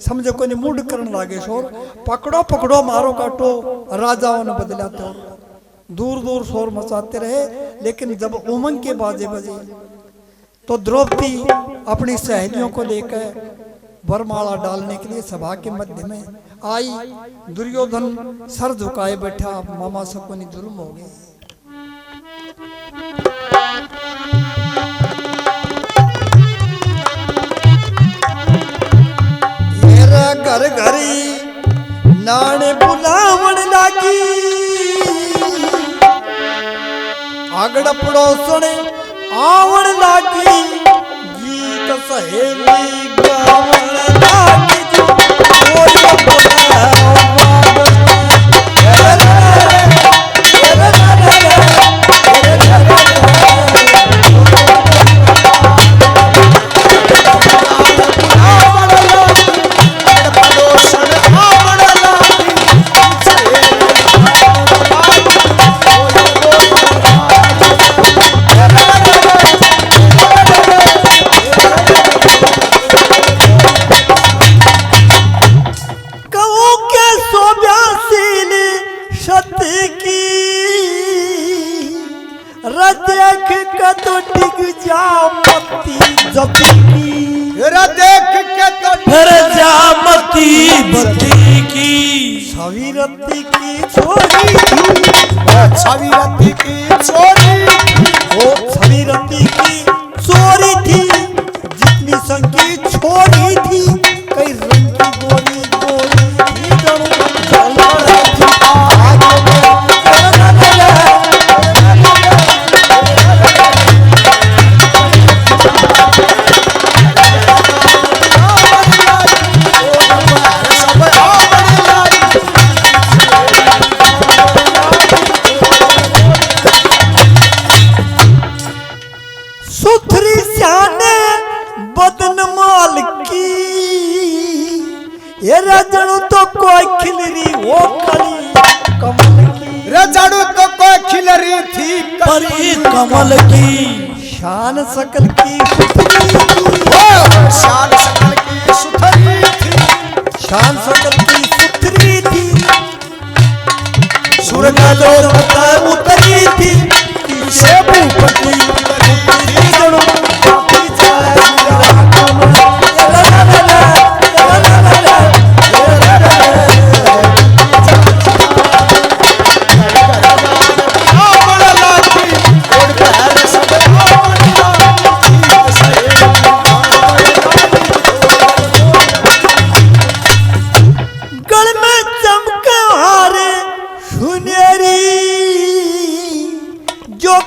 समझो कोई मूड करने लागे शोर। पकड़ो पकड़ो मारो काटो, राजाओं ने बदला तो दूर दूर शोर मचाते रहे। लेकिन जब उमंग के बाजे बजे तो द्रौपदी अपनी सहेलियों को लेकर वरमाला डालने के लिए सभा के मध्य में आई। दुर्योधन सर झुकाए बैठा, मामा शकुनी जुल्म हो गए। घर घरी नाने बुलावन लागी, आगड़ पड़ोसण आवन लागी। गीत सहेली गावन लागी,
बती की
छविरती की छोरी थी,
छविरती की छोरी,
वो छविरती की चोरी थी। जितनी संगी छोरी थी, कई रंग की गोरी गोरी थी। रजड़ू तो कोई खिलरी वो कली कमल की,
रजड़ू तो कोई खिलरी थी
परी कमल की।
शान सकल की सुथरी,
शान सकल की सुथरी थी,
शान सकल की सुथरी थी।
सुर का जो उतरी थी,
से भूपति सुनेरी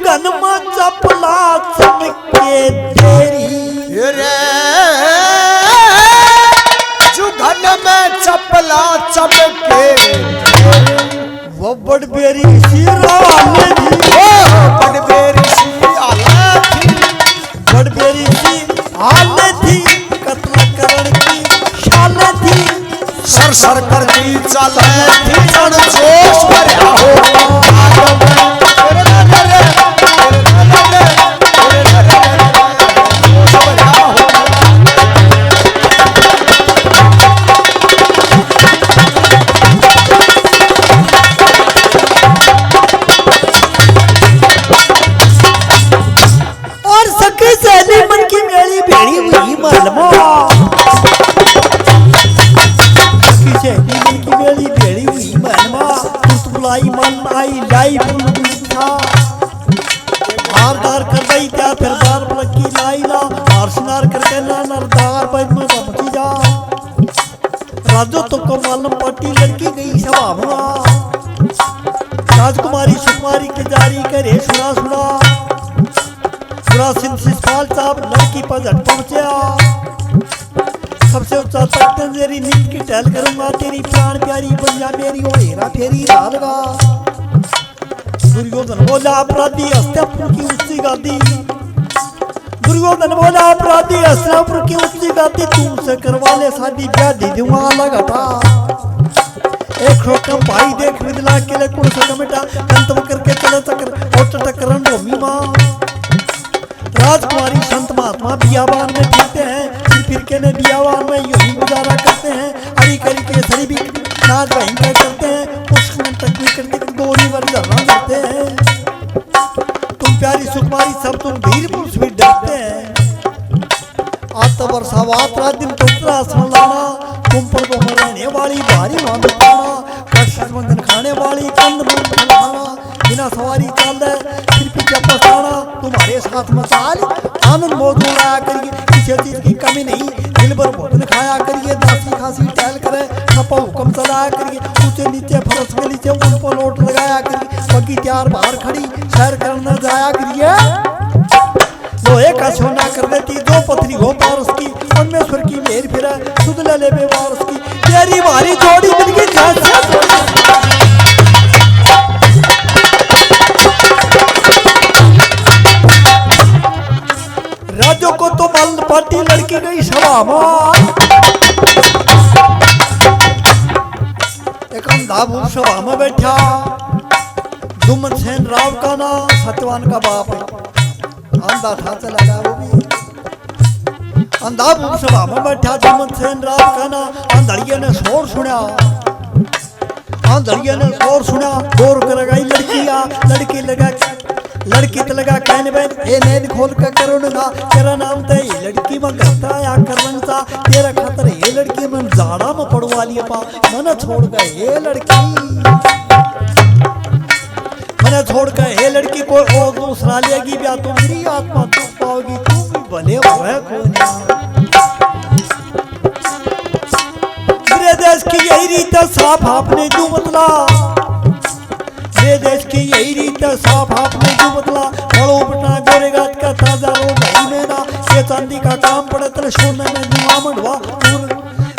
गन में चपला चमके तेरी
रे जुगन में चपला चमके
वो बड़बेरी सिराल थी
बड़बेरी सी आला थी
बड़बेरी सी हाल थी कत्ल करण की शाल थी
सर सर करती चले थी जन जोश भरा हो
और सखी सहेली मन की मेली भेड़ी हुई मालूम सखी सहेली मन की मेली भेड़ी हुई मालूम बुलाई मन आई लाई था हारदार कर गई क्या फिर बार पलकी लाई ला हारसनार करके ना नरदार पर में पहुंची जा राजो तुमको मालूम पट्टी लड़की गई सभा में राजकुमारी सुकुमारी के जारी करे सुना सुना पूरा सिंसिपाल साहब लड़की पर झट पहुंचा सबसे ऊंचा तख्त तेरी नींद की टहल करूंगा तेरी प्राण प्यारी बन जा मेरी ओ हेरा फेरी डालगा दुर्योधन बोला अपराधी हस्तिनापुर की ऊंची गादी दुर्योधन बोला अपराधी हस्तिनापुर की ऊंची गादी तुमसे करवा ले शादी ब्याह दे दूंगा लगाता एक रोकम भाई देख विदला के लिए कुड़ से कमेटा कंतम करके चले चक्र और टकरन भूमि मां राजकुमारी संत महात्मा बियाबान में पीते हैं फिर के ने बियाबान में यही गुजारा करते हैं हरी करी के सरी भी नाच भयंकर करते हैं पुष्प में तक भी करते गोरी वर धरना करते हैं तुम प्यारी सुकुमारी सब तुम वीर पुरुष भी डरते हैं आज तो वर्षावात रात दिन टुकड़ा लाना तुम पर वो रहने वाली भारी मांग बंधन खाने वाली कंद मूंग खाना बिना सवारी चाल फिर पीछे पछताना तुम्हारे साथ में चाल आनंद मौज उड़ाया करिए किसी चीज की कमी नहीं दिल भर भोजन खाया करिए दासी खासी टहल करे छपा हुक्म चलाया करिए ऊंचे नीचे फरस के नीचे उन पर लोट लगाया करिए बग्गी त्यार बाहर खड़ी सैर करने जाया करिए लोहे का सोना कर देती दो पथरी हो पारस की परमेश्वर की मेर फिरा सुध ले वारस की तेरी भारी जोड़ी मिल गई राजो को तो माल पार्टी लड़की गई सभा एक अंधा सभा में बैठा दुमन सेन राव का ना सत्यवान का बाप अंधा था चला गया वो भी अंधा सभा में बैठा दुमन सेन राव का ना अंधड़िया ने शोर सुना अंधड़िया ने शोर सुना दौड़ कर लगाई लड़की तो लगा कहने बहन ए नैन खोल कर करुण ना तेरा नाम तो ये लड़की में करता या करन सा तेरा खातर ये लड़की में जाड़ा में पड़वा लिया पा मन छोड़ गए ये लड़की मन छोड़ गए ये लड़की कोई और दूसरा लेगी ब्याह तो मेरी आत्मा तू पाओगी तू भी भले हुए मेरे देश की यही रीत साफ आपने जो बदला ये देश की यही रीत साफ आपने जो बदला बड़ो बटना गोरेगात का ताजा रो भाई मेरा ये चांदी का काम पड़े तेरे सोने में जुआ मंडवा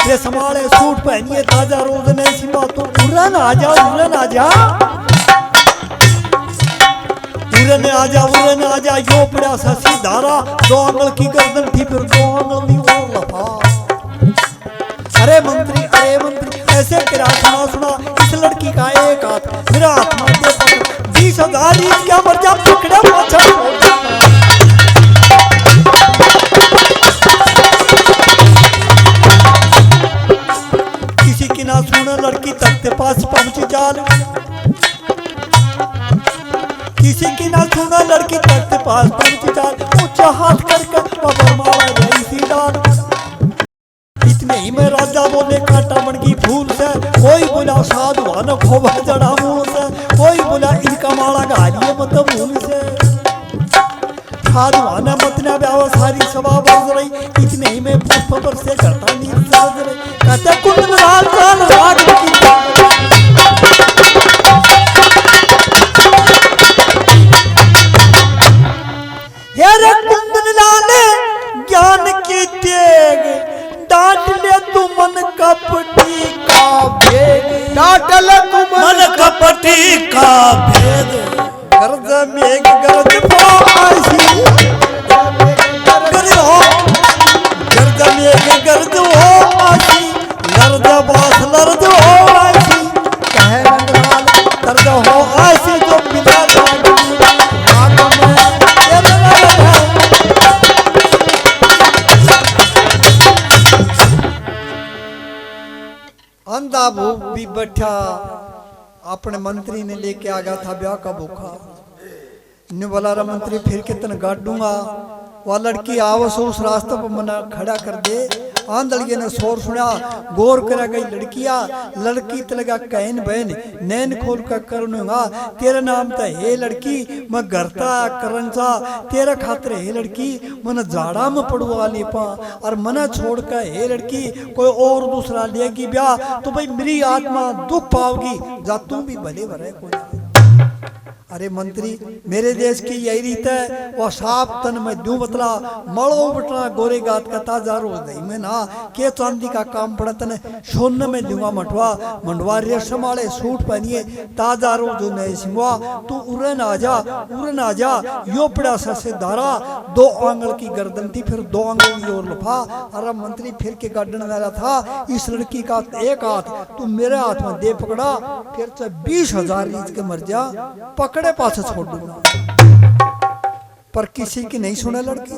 ये संभाले सूट पहनिए ताजा रोज नहीं सी बात उड़न आ जा उड़न आ जा यो पड़ा ससी धारा दो आंगल की गर्दन थी फिर दो आंगल दी और लफा अरे मंत्री ऐसे तेरा सुना इस लड़की का एक हाथ मेरा हाथ मार दे 20,000 क्या मर जा पकड़ा पाछा किसी की ना सुना लड़की तख्ते पास पहुंची जाल किसी की ना सुना लड़की तख्ते पास पहुंची जाल ऊंचा हाथ करके पकड़ मारा गई सी डाल इतने ही में राजा बोले काटा मणगी फूल से कोई बोला साधुआन खोबा जड़ा मूल से कोई बोला इनका माला गालिए मत भूल से साधुआन मतना ब्याह सारी सभा बज रही इतने ही में पुष्प पर से घटा नीर सज रही कहते कुंड लाल काल राग की
पट्टी का भेद
गर्ज मेघ गर्ज भो आसी गर्ज हो गर्ज मेघ गर्ज हो आसी लर्ज बास लर्ज हो आसी कहे नंदलाल दर्द हो आसी जो बिना जागी आग में ये लगा है। अंधा भूख भी बैठा अपने मंत्री ने लेके आ गया था ब्याह का भूखा ने बोला रा मंत्री फिर कितन गाड़ूंगा वह लड़की आवस उस रास्ते पर मना खड़ा कर दे आंधड़िए ने शोर सुना गौर करा गई लड़किया लड़की तलगा कहन बहन नैन खोल कर करूंगा तेरा नाम तो हे लड़की मैं घरता करन सा तेरा खातिर हे लड़की मन जाड़ा में पड़ुआ ले पा और मना छोड़ कर हे लड़की कोई और दूसरा लेगी ब्याह तो भाई मेरी आत्मा दुख पाओगी जा तू भी भले भरे कोई। अरे मंत्री मेरे देश की यही रीत है वह साफ तन में दूं बतला मड़ो बटना गोरे गात का ताजा रोज नहीं में ना के चांदी का काम पड़ा तने सोने में दूंगा मठवा मंडवा रेशम वाले सूट पहनिए ताजा रोज नहीं सिंगवा तू उड़न आ जा यो पड़ा से धारा 2 आंगल की गर्दन थी फिर 2 आंगल की ओर लफा। अरे मंत्री फिर के गार्डन वाला था इस लड़की का एक हाथ तू मेरे हाथ में दे पकड़ा फिर से 20,000 रीत के मर जा पकड़े पास छोड़ दूंगा पर किसी की नहीं सुने लड़की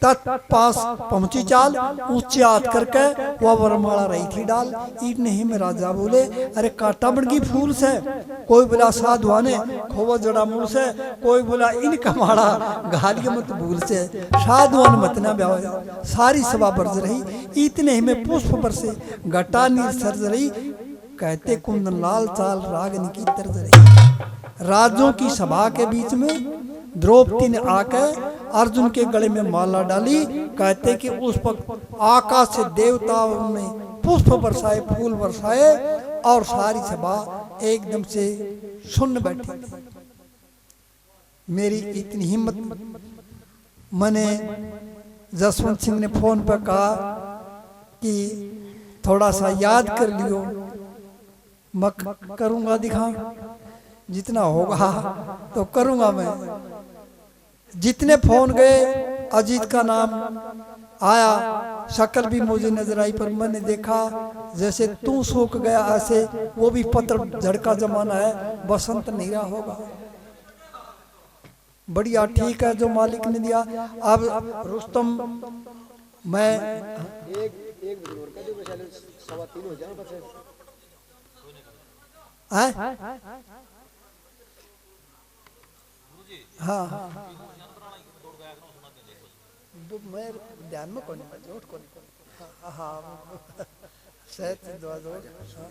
तत् पास पहुंची चाल ऊंचे हाथ करके वह वरमाला रही थी डाल ईट नहीं में राजा बोले अरे काटा बड़गी फूल से कोई बोला साधुआने खोवा जड़ा मूल से कोई बोला इनका माड़ा घालिय मत भूल से साधुआन मत ना ब्याह सारी सभा बरज रही इतने ही में पुष्प बरसे घटा नीर सर्ज रही कहते कुंदन लाल चाल रागन की तर्ज रही। राजों की सभा के बीच में द्रौपदी ने आकर अर्जुन के गले में माला डाली कहते कि उस पर आकाश से देवताओं ने पुष्प बरसाए फूल बरसाए और सारी सभा एकदम से सुन बैठी। मेरी इतनी हिम्मत मैंने जसवंत सिंह ने फोन पर कहा कि थोड़ा सा याद कर लियो मैं करूंगा दिखा जितना होगा तो करूंगा मैं। जितने फोन गए अजीत का नाम आया शक्ल भी मुझे नजर आई पर मैंने देखा जैसे तू सूख गया ऐसे वो भी पत्र झड़का जमाना है बसंत नहीं रहा होगा। बढ़िया ठीक है जो मालिक ने दिया। अब रुस्तम मैं हाँ मैं ध्यान में कौन हाँ शायद